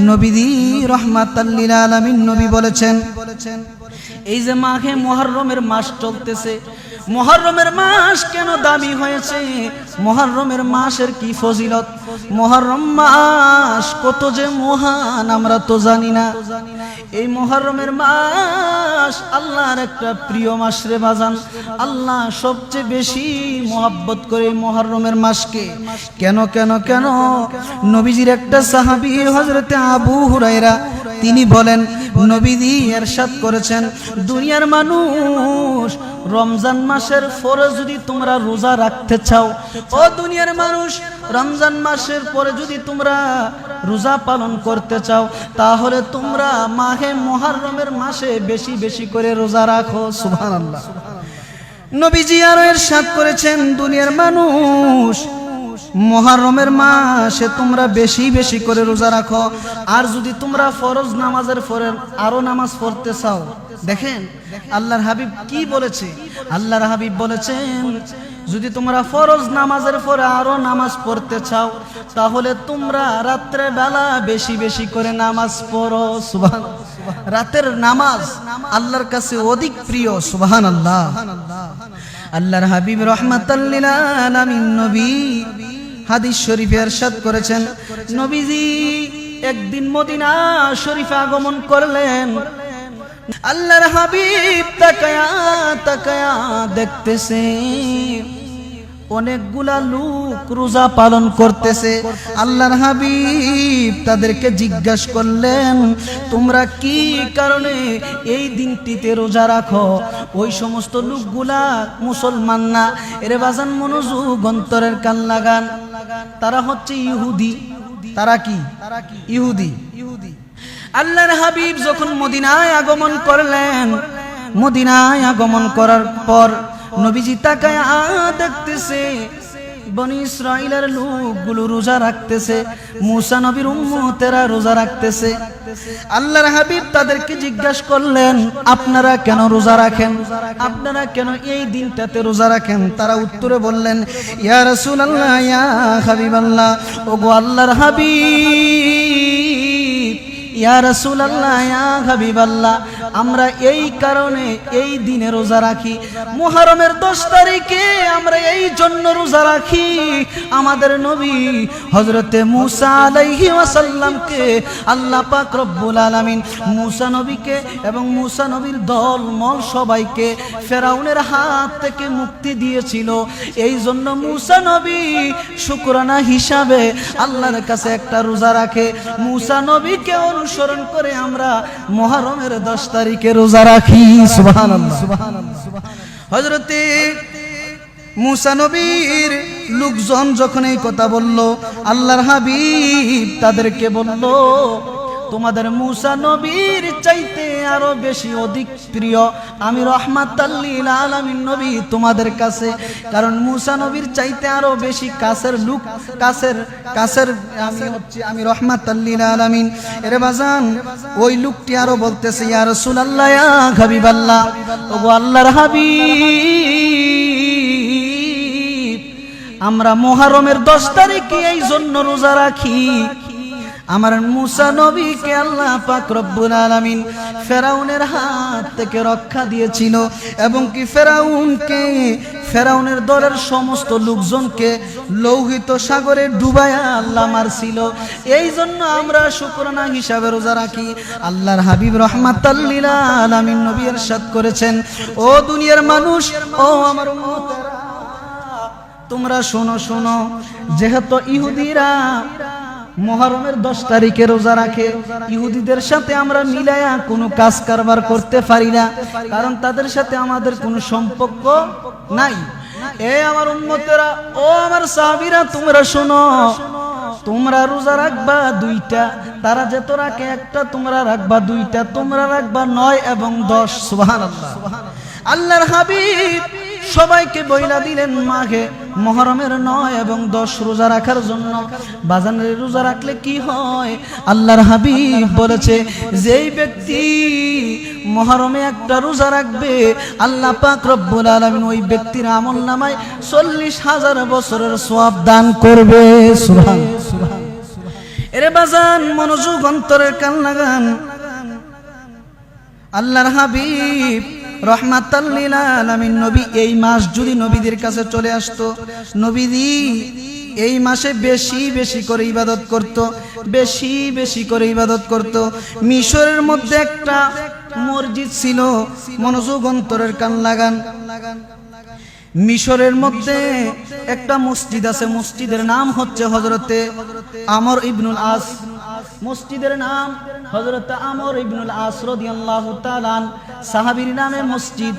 নবীজি রাহমাতাল লিল আলামিন নবী বলেছেন, এই যে মাহে মুহররমের মাস চলতেছে, মুহররমের মাস কেন দামি হয়েছে, মুহররমের মাসের কি ফজিলত, মুহররম মাস কত যে মহান আমরা তো জানি না। এই মুহররমের মাস আল্লাহর একটা প্রিয় মাস রে বাজান। আল্লাহ সবচেয়ে বেশি মহব্বত করে মুহররমের মাসকে। কেন কেন কেন? নবীজির একটা সাহাবী হযরতে আবু হুরায়রা তিনি বলেন, নবীজি ইরশাদ করেছেন, দুনিয়ার মানুষ রমজান মাসের পরে যদি তোমরা রোজা রাখতে চাও, ও দুনিয়ার মানুষ রমজান মাসের পরে যদি তোমরা রোজা পালন করতে চাও, তাহলে তোমরা মাহে মুহররমের মাসে বেশি বেশি করে রোজা রাখো। সুবহানাল্লাহ। নবীজি আরো ইরশাদ করেছেন, দুনিয়ার মানুষ মুহররমের মাসে তোমরা বেশি বেশি করে রোজা রাখো, আর যদি তোমরা ফরজ নামাজের পরে আরো নামাজ পড়তে চাও, দেখেন আল্লাহর হাবিব কি বলেছে। আল্লাহর হাবিব বলেছেন, যদি তোমরা ফরজ নামাজের পরে আরো নামাজ পড়তে চাও, তাহলে তোমরা রাত্রে বেলা বেশি বেশি করে নামাজ পড়ো। সুবহানাল্লাহ। রাতের নামাজ আল্লাহর কাছে অধিক প্রিয়। সুবহানাল্লাহ। আল্লাহর হাবিব রাহমাতাল লিল আলামিন নবী হাদিস শরীফে ইরশাদ করেছেন, নবীজি একদিন মদিনা শরীফে আগমন করলেন। আল্লাহর হাবিব তাকায়া তাকায়া দেখতেছে অনেকগুলা লোক রোজা পালন করতেছে। আল্লাহর হাবিব তাদেরকে জিজ্ঞাসা করলেন, তোমরা কি কারণে এই দিনটিতে রোজা রাখো? ওই সমস্ত লোকগুলা মুসলমান না। এরে বাজান মনোযোগ অন্তরের কান লাগান, তারা হচ্ছে ইহুদি। তারা কি? ইহুদি। আল্লাহর হাবিব যখন মদিনায় আগমন করলেন, মদিনায় আগমন করার পর নবীজি তাকায়া দেখতেছে বনি ইসরাইলের লোকগুলো রোজা রাখতেছে, মুসা নবীর উম্মতেরা রোজা রাখতেছে। আল্লাহর হাবিব তাদেরকে জিজ্ঞাসা করলেন, আপনারা কেন রোজা রাখেন? আপনারা কেন এই দিনটাতে রোজা রাখেন? তারা উত্তরে বললেন, ইয়া রাসূলুল্লাহ, ইয়া হাবিবাল্লাহ, ওগো আল্লাহর হাবিব, ইয়া রাসূলুল্লাহ, ইয়া হাবিবাল্লাহ, আমরা এই কারণে এই দিনে রোজা রাখি। মুহররমের 10 তারিখে আমরা এই জন্য রোজা রাখি, আমাদের নবী হযরতে মুসা আলাইহি ওয়াসাল্লামকে আল্লাহ পাক রব্বুল আলামিন মুসা নবীকে এবং মুসা নবীর দলমল সবাইকে ফেরাউনের হাত থেকে মুক্তি দিয়েছিল। এই জন্য মুসা নবী শুকরানা হিসাবে আল্লাহর কাছে একটা রোজা রাখে। মুসা নবীকে অনুসরণ করে আমরা মুহররমের 10 তারিখে রোজা রাখি। সুবহানাল্লাহ। হযরতে মুসা নবীর লোকজন যখন এই কথা বলল, আল্লাহর হাবিব তাদেরকে বলল, তোমাদের মুসা নবীর চাইতে আরো বেশি অধিক প্রিয় আমি রাহমাতাল লিল আলামিন নবী তোমাদের কাছে। কারণ মুসা নবীর চাইতে আরো বেশি কাছের লোক, কাছের আমি রাহমাতাল লিল আলামিন। এরে বাজান, ওই লোকটি আরো বলতেছে, ইয়া রাসূলুল্লাহ, ইয়া হাবিবাল্লাহ, ওগো আল্লাহর হাবিব, আমরা মুহররমের 10 তারিখে এই জন্য রোজা রাখি, আমার মুসা নবীকে আল্লাহ পাক রব্বুল আলামিন ফেরাউনের হাত থেকে রক্ষা দিয়েছিল এবং কি ফেরাউনের দলের সমস্ত লোকজনকে লৌহিত সাগরে ডুবায়া আল্লাহ মারছিল। এই জন্য আমরা শুকরানা হিসাবে রোজা রাখি। আল্লাহর হাবিব রাহমাতাল লিল আলামিন নবী ইরশাদ করেছেন, ও দুনিয়ার মানুষ, ও আমার উম্মতেরা, তোমরা শোনো, যেহেতু ইহুদিরা মুহররমের 10 তারিখে রোজা রাখে, ইহুদিদের সাথে আমরা মিলায়া কোনো কাজ কারবার করতে পারি না, কারণ তাদের সাথে আমাদের কোনো সম্পর্ক নাই। এ আমার উম্মতেরা, ও আমার সাহাবীরা, তোমরা শোনো, তোমরা রোজা রাখবা 2টা, তারা যেত রাখে 1টা, তোমরা রাখবা 2টা, তোমরা রাখবা 9 এবং 10। সুবহানাল্লাহ। আল্লাহর হাবিব সবাইকে বইলা দিলেন মাঘে মুহররমের 9 এবং 10 রোজা রাখার জন্য। বাজানের রোজা রাখলে কি হয়? আল্লাহর হাবিব বলেছে, যেই ব্যক্তি মুহররমে 1টা রোজা রাখবে, আল্লাহ পাক রব্বুল আলামিন ওই ব্যক্তির আমলনামায় 40,000 বছরের সওয়াব দান করবে। সুবহানাল্লাহ। এরে বাজান, মনোযোগ অন্তরের কান লাগান। আল্লাহর হাবিব রহমাতাল লিল আলামিন নবী এই মাস যদি নবীদের কাছে চলে আসতো, নবীজি এই মাসে বেশি বেশি করে ইবাদত করত, বেশি করে ইবাদত করত। মিশরের মধ্যে একটা মসজিদ ছিল, মনোযোগ অন্তরের কান লাগান। মিশরের মধ্যে একটা মসজিদ আছে, মসজিদের নাম হচ্ছে হযরতে আমর ইবনুল আস। মসজিদের নাম হযরত আমর ইবনুল আস রাদিয়াল্লাহু তাআলা সাহাবীর নামে মসজিদ।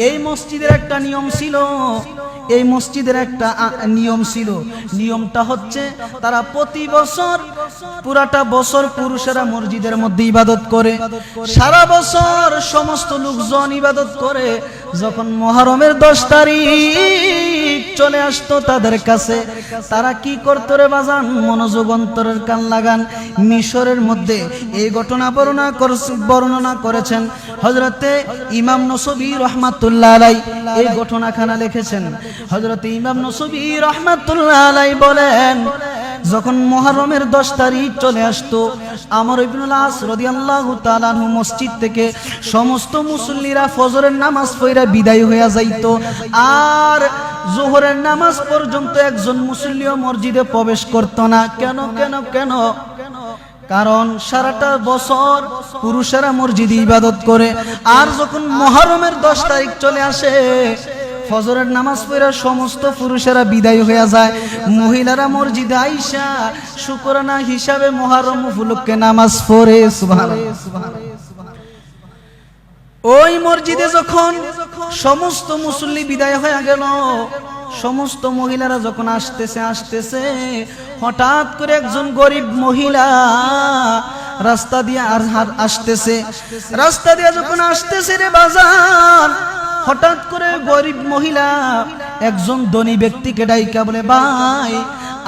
এই মসজিদের একটা নিয়ম ছিল, এই মসজিদের একটা নিয়ম ছিল। নিয়মটা হচ্ছে তারা প্রতি বছর পুরাটা বছর পুরুষেরা মসজিদের মধ্যে ইবাদত করে, সারা বছর সমস্ত লোকজন ইবাদত করে। যখন মুহররমের 10 তারিখ চলে আসতো তাদের কাছে, তারা কি করতো রে বাজান? মনোযোগ অন্তরের কান লাগান। মিশরের মধ্যে এই ঘটনা বর্ণনা করেছেন হযরতে ইমাম নসবী রাহমাতুল্লাহ আলাইহি। এই ঘটনাখানা লিখেছেন হযরতে ইমাম নসবী রাহমাতুল্লাহ আলাইহি বলেন, যখন মুহররমের 10 তারিখ চলে আসতো, আমর ইবনুল আস রাদিয়াল্লাহু তাআলা আনহু মসজিদ থেকে সমস্ত মুসল্লিরা ফজরের নামাজ পড়া বিদায় হয়ে যাইতো, আর যোহরের নামাজ পর্যন্ত একজন মুসল্লিও মসজিদে প্রবেশ করতো না। কেন? কারণ সারাটা বছর পুরুষেরা মসজিদে ইবাদত করে, আর যখন মুহররমের 10 তারিখ চলে আসে, ফজরের নামাজ পড়া সমস্ত পুরুষেরা বিদায় হয়ে যায়, মহিলারা মসজিদে আইসা শুকরানা হিসাবে মুহররম উপলক্ষে নামাজ পড়ে। সুবহানাল্লাহ। ওই মসজিদে যখন সমস্ত মুসল্লি বিদায় হয়ে গেল, সমস্ত মহিলারা যখন আসতেছে, হঠাৎ করে একজন গরিব মহিলা রাস্তা দিয়ে যখন আসতেছে রে বাজার, হঠাৎ করে গরিব মহিলা একজন ধনী ব্যক্তিকে ডাইকা বলে, ভাই,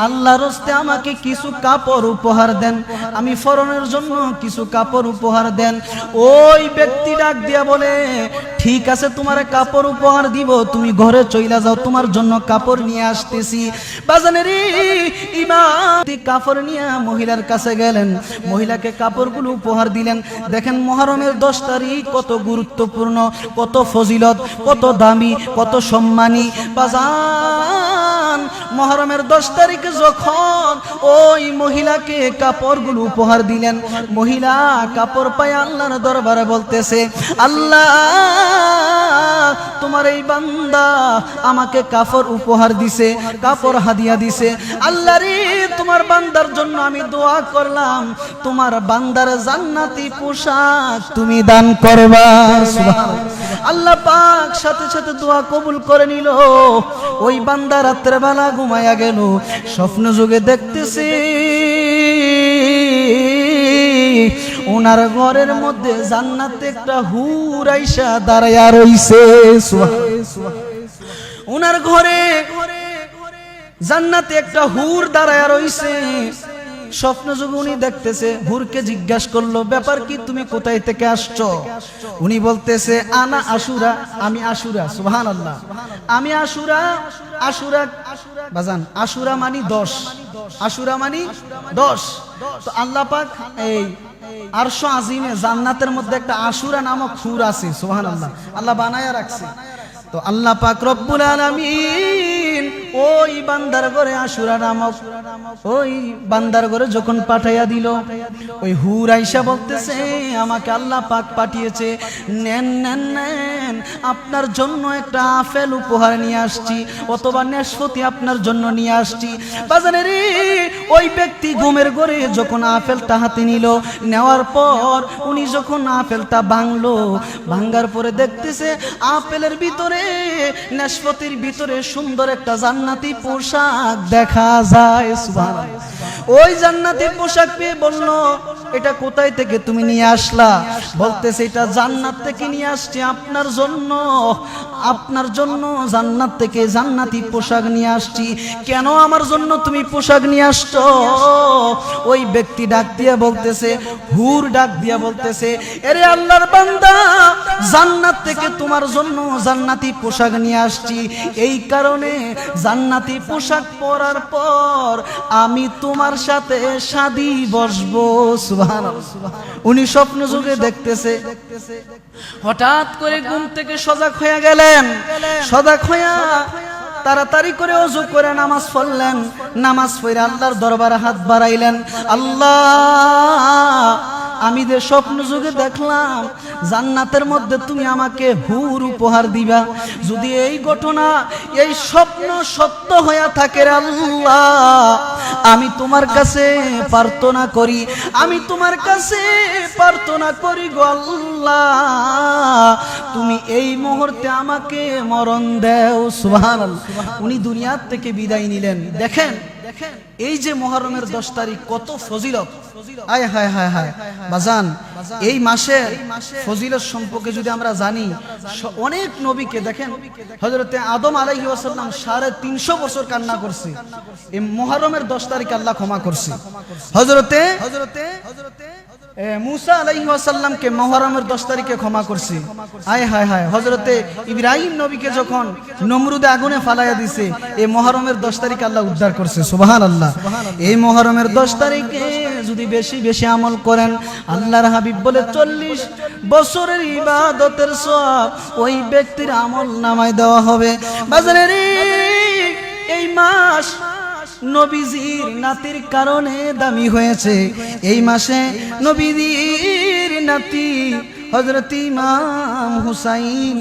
আল্লাহর রাস্তে আমাকে কিছু কাপড় উপহার দেন, আমি ফরনের জন্য কিছু কাপড় উপহার দেন। ওই ব্যক্তি ডাক দিয়া বলে, ঠিক আছে, তোমার কাপড় উপহার দিব, তুমি ঘরে চইলা যাও, তোমার জন্য কাপড় নিয়ে আসতেছি। বাজানের ইমাম কাপড় নিয়ে মহিলার কাছে গেলেন, মহিলাকে কাপড়গুলো উপহার দিলেন। দেখেন মুহররমের 10 তারিখ কত গুরুত্বপূর্ণ, কত ফজিলত, কত দামি, কত সম্মানী। বাজান, মুহররমের 10 তারিখে যখন ওই মহিলাকে কাপড়গুলো উপহার দিলেন, মহিলা কাপড় পায় আল্লাহর দরবারে বলতেছে, আল্লাহ, তোমার এই বান্দা আমাকে কাপড় উপহার দিছে, কাপড় হাদিয়া দিছে। আল্লাহ রে, তোমার বান্দার জন্য আমি দোয়া করলাম, তোমার বান্দার জান্নাতি পোশাক তুমি দান করবা। সুবহানাল্লাহ। আল্লাহ পাক সাথে সাথে দোয়া কবুল করে নিল। ওই বান্দা রাতের বেলা ঘুমায়া গেল, স্বপ্ন যুগে দেখতেছি ওনার ঘরের মধ্যে জান্নাতে একটা হুর আইসা দাঁড়ায়া রইছে। ওনার ঘরে জান্নাতে একটা হুর দাঁড়ায়া রইছে। স্বপ্ন যুগে উনি দেখতেছে, হুরকে জিজ্ঞাসা করলো, ব্যাপার কি, তুমি কোথায় থেকে আসছো? উনি বলতেছে, আনা আশুরা, আমি আশুরা। সুবহানাল্লাহ। আমি আশুরা বাজান, আশুরা মানি 10, আশুরা মানি 10। তো আল্লাহ পাক এই আরশ আজিমে জান্নাতের মধ্যে একটা আশুরা নামক খুর আছে, সুবহানাল্লাহ, আল্লাহ বানায়া রাখছে। তো আল্লাহ পাক রব্বুল আলামিন ওই বান্দার ঘরে আশুরা নামক ওই বান্দার ঘরে যখন পাঠাইয়া দিল, ওই হুর আইসা বলতেছে আমাকে আল্লাহ পাক পাঠিয়েছে, নেন নেন নেন, আপনার জন্য একটা আপেল উপহার নিয়ে আসছি, অথবা নাশপাতি আপনার জন্য নিয়ে আসছি। বাজারে রে ওই ব্যক্তি ঘুমের ঘরে যখন আপেলটা হাতে নিল, নেওয়ার পর উনি যখন আপেলটা ভাঙলো, ভাঙার পরে দেখতেছে আপেলের ভিতরে নাশপাতির ভিতরে সুন্দর একটা জান্নাতি পোশাক দেখা যায়, সুবহানাল্লাহ। ওই জান্নাতি পোশাক পেয়ে বলল এটা কোথায় থেকে তুমি নিয়ে আসলা? বলতেছে এটা জান্নাত থেকে নিয়ে আসছি আপনার জন্য, আপনার জন্য জান্নাত থেকে জান্নাতি পোশাক নিয়ে আসছি। কেন আমার জন্য তুমি পোশাক নিয়ে আসছো? ওই ব্যক্তি ডাক দিয়া বলতেছে, হুর ডাক দিয়া বলতেছে, আরে আল্লাহর বান্দা, জান্নাত থেকে তোমার জন্য জান্নাতি পোশাক নিয়ে আসছি, এই কারণে জান্নাতি পোশাক পরার পর আমি তোমার সাথে শাদী বসবো, সুবহানাল্লাহ। উনি স্বপ্ন যুগে দেখতেছে, হঠাৎ করে ঘুম থেকে সজাগ হয়ে গেলেন, সজাগ হইয়া তাড়াতাড়ি করে ওযু করে নামাজ পড়লেন, নামাজ পড়ে আল্লাহর দরবারে হাত বাড়াইলেন, আল্লাহ আমি যে স্বপ্ন যুগে দেখলাম জান্নাতের মধ্যে তুমি আমাকে হুর উপহার দিবা, যদি এই ঘটনা এই স্বপ্ন সত্য হয়ে থাকে রে আল্লাহ, আমি তোমার কাছে প্রার্থনা করি, আমি তোমার কাছে প্রার্থনা করি গো আল্লাহ, তুমি এই মুহূর্তে আমাকে মরণ দাও, সুবহানাল্লাহ। উনি দুনিয়ার থেকে বিদায় নিলেন। দেখেন এই যে মুহররমের 10 তারিখ কত ফজিলত, আয় হায় হায় হায় বাজান, এই মাসের ফজিলত সম্পর্কে যদি আমরা জানি, অনেক নবীকে দেখেন, হযরতে আদম আলাইহিস সালাম 350 বছর কান্না করছে, এই মুহররমের 10 তারিখ আল্লাহ ক্ষমা করছে। হযরতে মুসা আলাইহিস সালামকে মুহররমের 10 তারিখে ক্ষমা করছে, আয় হায় হায়। হযরতে ইব্রাহিম নবীকে যখন নমরুদে আগুনে ফালাইয়া দিছে, এই মুহররমের 10 তারিখে আল্লাহ উদ্ধার করছে, সুবহানাল্লাহ। এই মুহররমের 10 তারিখে যদি বেশি বেশি আমল করেন, আল্লাহর হাবিব বলে 40 বছরের ইবাদতের সওয়াব ওই ব্যক্তির আমল নামায় দেওয়া হবে। বাজারে এই মাস নবীজির নাতির কারণে দামি হয়েছে। এই মাসে নবীজির নাতি হযরত ইমাম হুসাইন,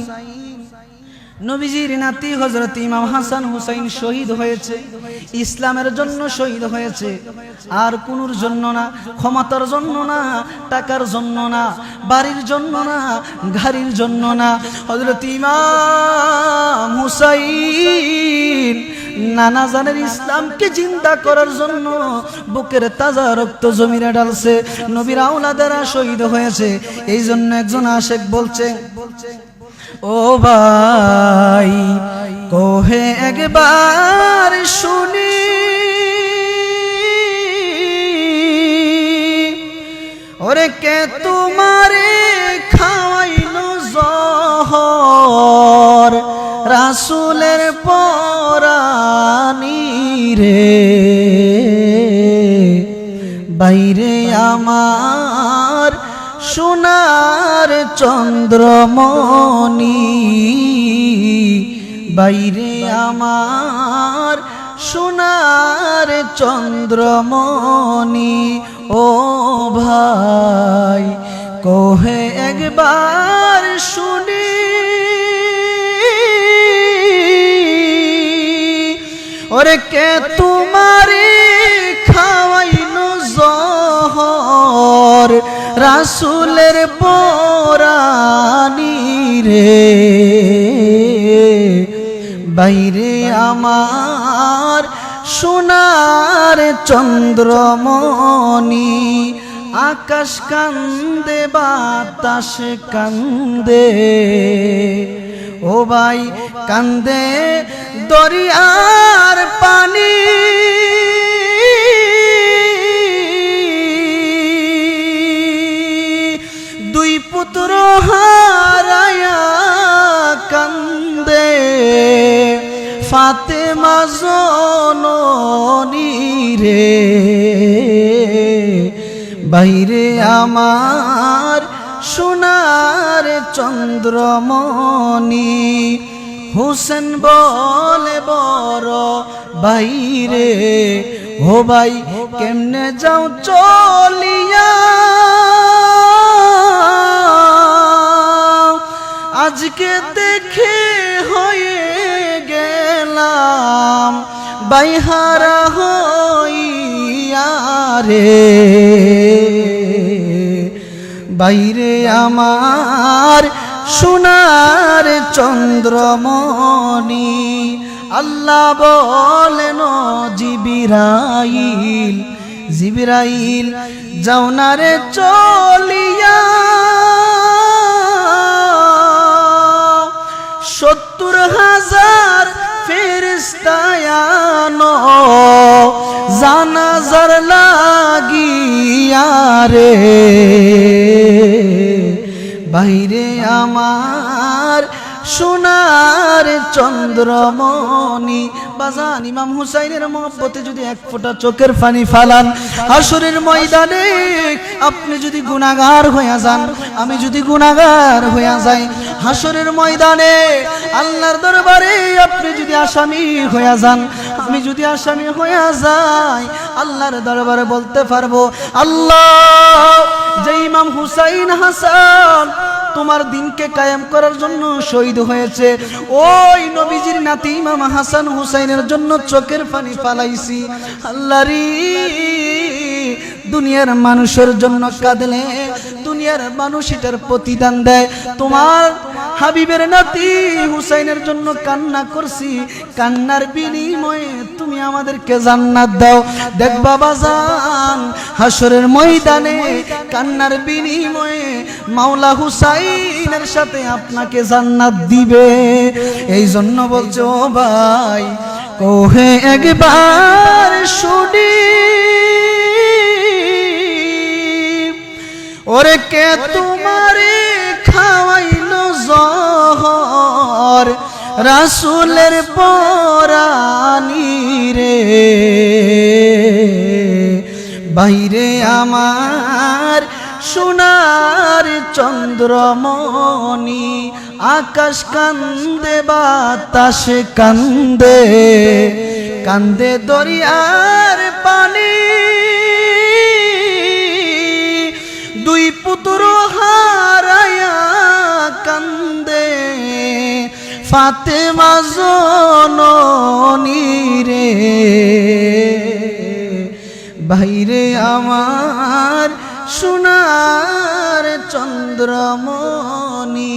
নবীজির নাতি হযরত ইমাম হাসান হুসাইন শহীদ হয়েছে, ইসলামের জন্য শহীদ হয়েছে, আর কোনোর জন্য না, ক্ষমতার জন্য না, টাকার জন্য না, বাড়ির জন্য না, গাড়ির জন্য না। হযরত ইমাম হুসাইন নানা জানের ইসলামকে জিন্দা করার জন্য বুকের তাজা রক্ত জমিনে ঢালছে, নবীর আওলাদেরা শহীদ হয়েছে। এই জন্য একজন আশেক বলছে, ও ভাই কোহে একবার শুনি, ওরে কে তোমারে খাওয়াইলো জহর, রাসূলের পরানি রে, বাইরে আমার সোনার চন্দ্রমণি, বাইরে আমার সোনার চন্দ্রমণি, ও ভাই কোহে একবার শুনি, ওরে কে তোমারে খাওয়াইলো জহর, রাসূলের পরানি রে, বাইরে আমার সোনার চন্দ্রমণি। আকাশ কান্দে বাতাস কান্দে, ও ভাই কান্দে দরিয়ার পানি, দুই পুত্র হারায়া কান্দে ফাতেমা জননী রে, বাইরে আমার সোনার চন্দ্রমণি হোসেন বলে বড় বাইরে ও ভাই কেমনে যাও চলিয়া আজকে দেখে হয়ে গেলাম বাইহারা হইয়া রে বাইরে আমার সোনার চন্দ্রমণি আল্লাহ বলেন জিবরাইল জিবরাইল যাও না রে চলিয়া 70,000 ফেরেশতা আনো জানাজার লাগিয়া রে বাইরে আমার সোনার চন্দ্রমণি বাজান ইমাম হুসাইনের মহব্বতে যদি এক ফোঁটা চোখের পানি ফালান হাসরের ময়দানে আপনি যদি গুনাহগার হয়ে যান আমি যদি গুনাহগার হয়ে যাই হাসরের ময়দানে আল্লাহর দরবারে আপনি যদি আসামি হয়ে যান আমি যদি আসামি হয়ে যাই আল্লাহর দরবারে বলতে পারবো আল্লাহ যে ইমাম হুসাইন হাসান তোমার দিনকে কায়েম করার জন্য শহীদ হয়েছে ওই নবীজির নাতি ইমাম হাসান হুসাইনের জন্য চোখের পানি ফালাইছি আল্লাহ রে দুনিয়ার মানুষের জন্য কাঁদলে দুনিয়ার মানুষ এটার প্রতিদান দেয় তোমার হাবিবের নাতি হুসাইনের জন্য কান্না করছি কান্নার বিনিময়ে তুমি আমাদেরকে জান্নাত দাও দেখ বাবাজান হাসরের ময়দানে কান্নার বিনিময়ে মাওলা হুসাইনের সাথে আপনাকে জান্নাত দিবে এই জন্য বলছো ভাই কোহে একবার শুনি ওরে কে তোমারে খাওয়াইলো জহর রাসূলের পরানি রে বাইরে আমার সোনার চন্দ্রমণি আকাশ কান্দে বাতাস কান্দে কান্দে দরিয়ার পানি দুই পুত্র হারায়া কান্দে ফাতেমা জননী রে বাইরে আমার সোনার চন্দ্রমণি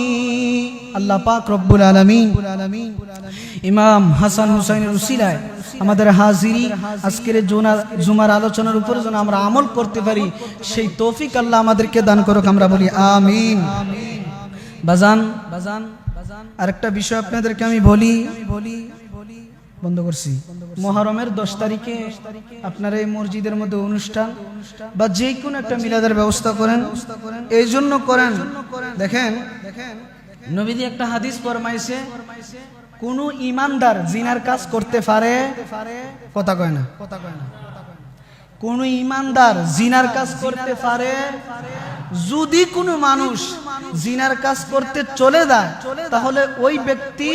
আল্লাহ পাক রব্বুল আলামিন ইমাম হাসান হুসাইনের উসিলায় আমাদের হাজিরি আজকের জুমার আলোচনার উপর যেন আমরা আমল করতে পারি সেই তৌফিক আল্লাহ আমাদেরকে দান করুক আমরা বলি আমিন বাজান আরেকটা বিষয় আপনাদেরকে আমি বলি বন্ধ করছি মুহররমের 10 তারিখে আপনারা এই মসজিদের মধ্যে অনুষ্ঠান বা যে কোনো একটা মিলাদের ব্যবস্থা করেন এই জন্য করেন দেখেন নবীজি একটা হাদিস ফরমাইছে কোন ঈমানদার জিনার কাজ করতে পারে কথা কয় না কোন ঈমানদার জিনার কাজ করতে পারে যদি কোনো মানুষ জিনার কাজ করতে চলে যায় তাহলে ওই ব্যক্তি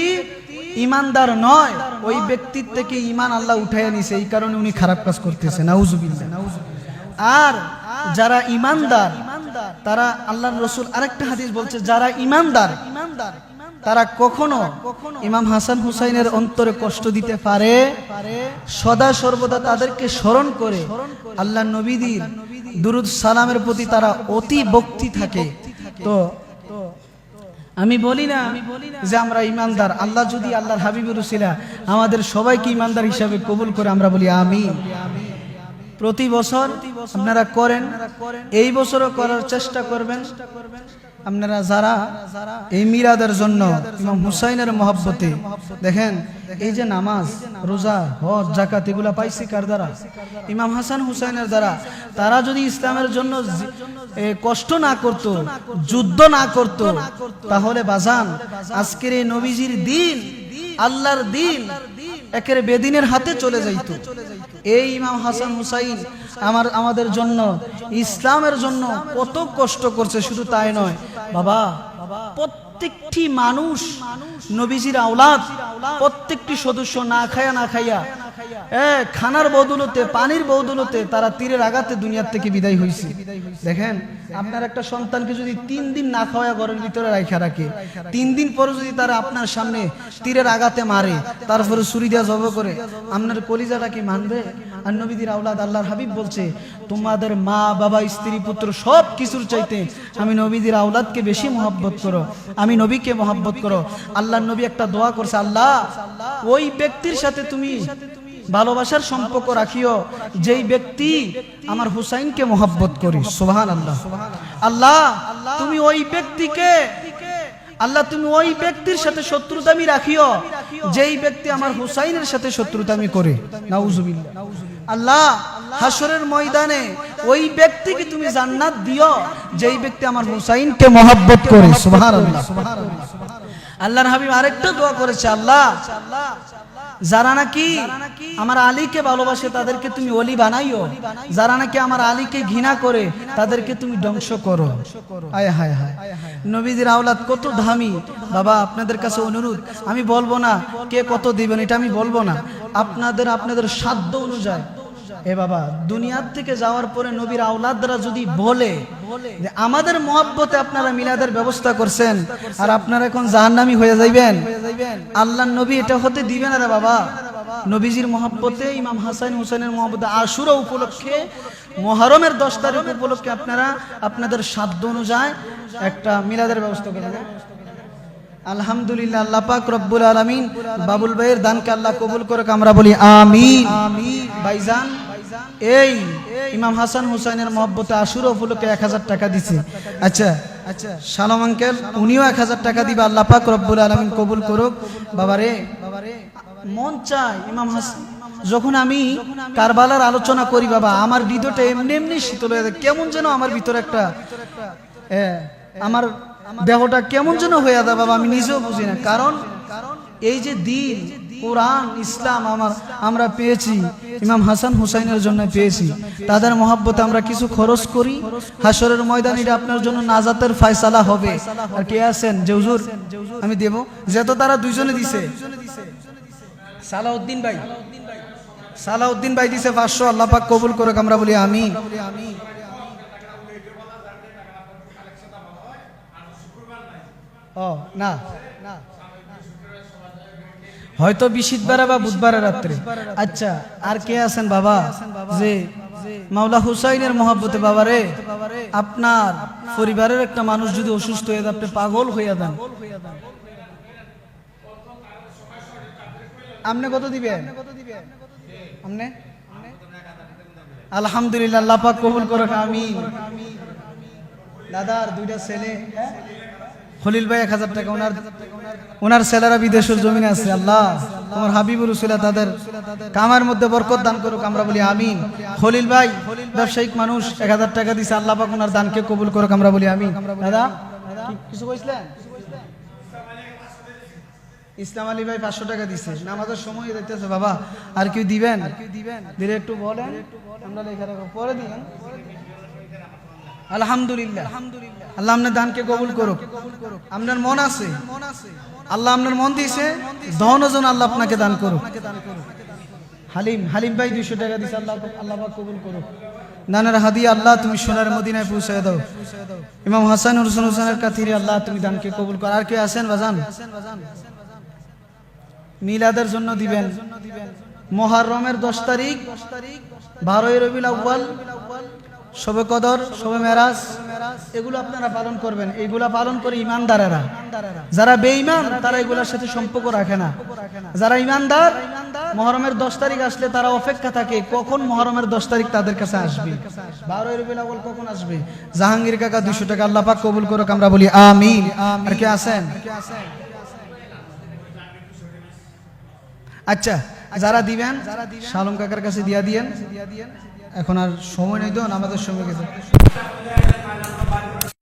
ঈমানদার নয় ওই ব্যক্তির থেকে ঈমান আল্লাহ উঠাইয়া নিছে এই কারণে উনি খারাপ কাজ করতেছে নাউজুবিল্লাহ আর যারা ঈমানদার তারা আল্লাহর রাসূল আরেকটা হাদিস বলছে যারা ঈমানদার তারা কখনো ইমাম হাসান হুসাইনের অন্তরে কষ্ট দিতে পারে সদা সর্বদা তাদেরকে স্মরণ করে আল্লাহর নবীদের দুরূদ সালামের প্রতি তারা অতি ভক্তি থাকে তো আমি বলি না যে আমরা ঈমানদার আল্লাহ যদি আল্লাহর হাবিবের উসিলা আমাদের সবাইকে ঈমানদার হিসাবে কবুল করে আমরা বলি আমিন প্রতি বছর আপনারা করেন এই বছরও করার চেষ্টা করবেন আপনারা যারা এই মিলাদের জন্য ইমাম হুসাইনের মহব্বতে দেখেন এই যে নামাজ রোজা হজ যাকাত এগুলা পাইছি কার দ্বারা ইমাম হাসান হুসাইনের দ্বারা তারা যদি ইসলামের জন্য কষ্ট না করত যুদ্ধ না করত তাহলে বাজান আজকের এই নবীজির দিন আল্লাহর দিন একেবারে বেদিনের হাতে চলে যাইত। এই ইমাম হাসান হুসাইন আমাদের জন্য, ইসলামের জন্য কত কষ্ট করছে। শুধু তাই নয় বাবা, প্রত্যেকটি মানুষ নবীজির আওলাদ, প্রত্যেকটি সদস্য না খাইয়া খানার বদৌলতে, পানির বদৌলতে তারা তীরের আঘাতে দুনিয়ার থেকে বিদায় হয়েছে। দেখেন, আপনার একটা সন্তানকে যদি 3 দিন না খাওয়া ঘরের ভিতরে রাখে, 3 দিন পরে যদি তারা আপনার সামনে তীরের আঘাতে মারে, তারপরে ছুরি দিয়া জব করে, আপনার কলিজাটা কি মানবে? আর নবীদের আওলাদ, আল্লাহর হাবিব বলছে, তোমাদের মা বাবা স্ত্রী পুত্র সব কিছুর চাইতে আমি নবীদের আওলাদকে বেশি মহব্বত করো, আমি নবীকে মহব্বত করো। আল্লাহর নবী একটা দোয়া করছে, আল্লাহ ওই ব্যক্তির সাথে তুমি ভালোবাসার সম্পর্ক রাখিও যেই ব্যক্তি আমার হুসাইনকে মহব্বত করি। সুবহানাল্লাহ। আল্লাহ তুমি ওই ব্যক্তিকে, আল্লাহ তুমি ওই ব্যক্তির সাথে শত্রুতামি রাখিও যেই ব্যক্তি আমার হুসাইনের সাথে শত্রুতামি করে। নাউজুবিল্লাহ। আল্লাহ হাসরের ময়দানে ওই ব্যক্তিকে তুমি জান্নাত দিও যেই ব্যক্তি আমার হুসাইনকে মহব্বত করে। সুবহানাল্লাহ। আল্লাহর হাবিব আরেকটা দোয়া করেছে, আল্লাহ যারা নাকি আমার আলীকে ভালোবাসে তাদেরকে তুমি ওলি বানাইও, যারা নাকি আমার আলীকে ঘৃণা করে তাদেরকে তুমি ধ্বংস করো। আয় হায় হায়, নবীদের আওলাদ কত দামি বাবা। আপনাদের কাছে অনুরোধ, আমি বলবো না কে কত দিবেন, এটা আমি বলবো না, আপনাদের সাধ্য অনুযায়ী। এ বাবা, দুনিয়ার থেকে যাওয়ার পরে নবীর আওলাদরা যদি বলে যে আমাদের মহব্বতে আপনারা মিলাদের ব্যবস্থা করছেন আর আপনারা এখন জাহান্নামী হয়ে যাইবেন, আল্লাহর নবী এটা হতে দিবেন না রে বাবা। নবীজির মহব্বতে, ইমাম হাসান হুসাইনের মহব্বতে আশুরা উপলক্ষে, মুহররমের 10 তারিখ উপলক্ষে আপনারা আপনাদের সাধ্য অনুযায়ী একটা মিলাদের ব্যবস্থা করবেন। আলহামদুলিল্লাহ, আল্লাহ পাক রব্বুল আলামিন বাবুল ভাইয়ের দানকে আল্লাহ কবুল করুক, আমরা বলি আমিন। ভাইজান এই ইমাম হাসান হুসাইনের মহব্বতে আশুরা উপলক্ষে 1000 টাকা দিছে। আচ্ছা, শালম আঙ্কেল উনিও 1000 টাকা দিবে, আল্লাহ পাক রব্বুল আলামিন কবুল করুক। বাবারে, মন চায় ইমাম হাসান, যখন আমি কারবালার আলোচনা করি বাবা, আমার হৃদয়টা এমনি এমনি শীতল হয়ে যায়। কেমন যেন আমার ভিতরে একটা আমার দেহটা কেমন যেন হয়ে যায় বাবা, আমি নিজেও বুঝি না। কারণ এই যে দিন, কোরআন, ইসলাম আমরা পেয়েছি ইমাম হাসান হুসাইনের জন্য পেয়েছি। তাদের মহব্বতে আমরা কিছু খরচ করি, হাসরের ময়দানে এটা আপনার জন্য নাজাতের ফয়সালা হবে। আর কে আছেন যে হুজুর আমি দেব, যেহেতু তারা দুইজনে দিছে। সালাউদ্দিন ভাই দিছে 500, আল্লাহ পাক কবুল করুক, আমরা বলি আমিন। ও না, হয়তো বৃহস্পতিবার বা বুধবারের রাত্রে। আচ্ছা, আর কে আছেন বাবা যে মাওলা হুসাইনের মহব্বতে বাবারে আপনার পরিবারের একটা মানুষ যদি অসুস্থ হয়ে যায়, আপনি পাগল হয়ে যান, আপনি কত দিবেন? আপনি আলহামদুলিল্লাহ, আল্লাহ পাক কবুল করুক, আমিন। দাদার 2টা ছেলে, খলিল ভাই 1000 টাকা, ওনার ছেলেরা বিদেশের জমিনে আছে। আল্লাহ তোমার হাবিবুর রাসূল তাদের কামার মধ্যে বরকত দান করুক, আমরা বলি আমিন। খলিল ভাই ব্যবসায়িক মানুষ, 1000 টাকা দিছে, আল্লাহ পাক ওনার দানকে কবুল করুক, আমরা বলি আমিন। দাদা কিছু কইছিলেন? ইসলাম আলী ভাই 500 টাকা দিছে। নামাজের সময় যাইতেছে বাবা, আর কেউ দিবেন? দিলে একটু বলেন, আমরা লেখা রাখবো, পরে দিবেন। আলহামদুলিল্লাহ, আল্লাহ আপনার দানকে কবুল করুক। আপনার মন আছে, আল্লাহ আপনার মন দিয়েছে, ধনজন আল্লাহ আপনাকে দান করুক। হালিম ভাই 200 টাকা দিছে, আল্লাহ পাক কবুল করুক। নানার হাদিয়া আল্লাহ তুমি সোনার মদিনায় পৌঁছায় দাও। ইমাম হাসান হুসাইনের কাতিরে আল্লাহ তুমি দানকে কবুল কর। আর কে আছেন বাজান? মিলাদের জন্য দিবেন। মুহররমের 10 তারিখ, 12ই রবিউল আউয়াল, শবে কদর, শবে মেরাজ, এগুলো আপনারা পালন করবেন। এইগুলা পালন করে ইমানদারেরা, যারা বেঈমান তারা এগুলোর সাথে সম্পর্ক রাখে না। যারা ইমানদার মুহররমের 10 তারিখ আসলে তারা অপেক্ষা থাকে কখন মুহররমের 10 তারিখ তাদের কাছে আসবে, 12ই রবিউল আউয়াল কখন আসবে। জাহাঙ্গীর কাকা 200 টাকা, আল্লাহ পাক কবুল করুক, আমরা বলি আমিন। আর কে আছেন? আচ্ছা, যারা দিবেন শালম কাকার কাছে দিয়া দিয়েন। এখন আর সময় নেই, তো আমাদের সময় গেছে।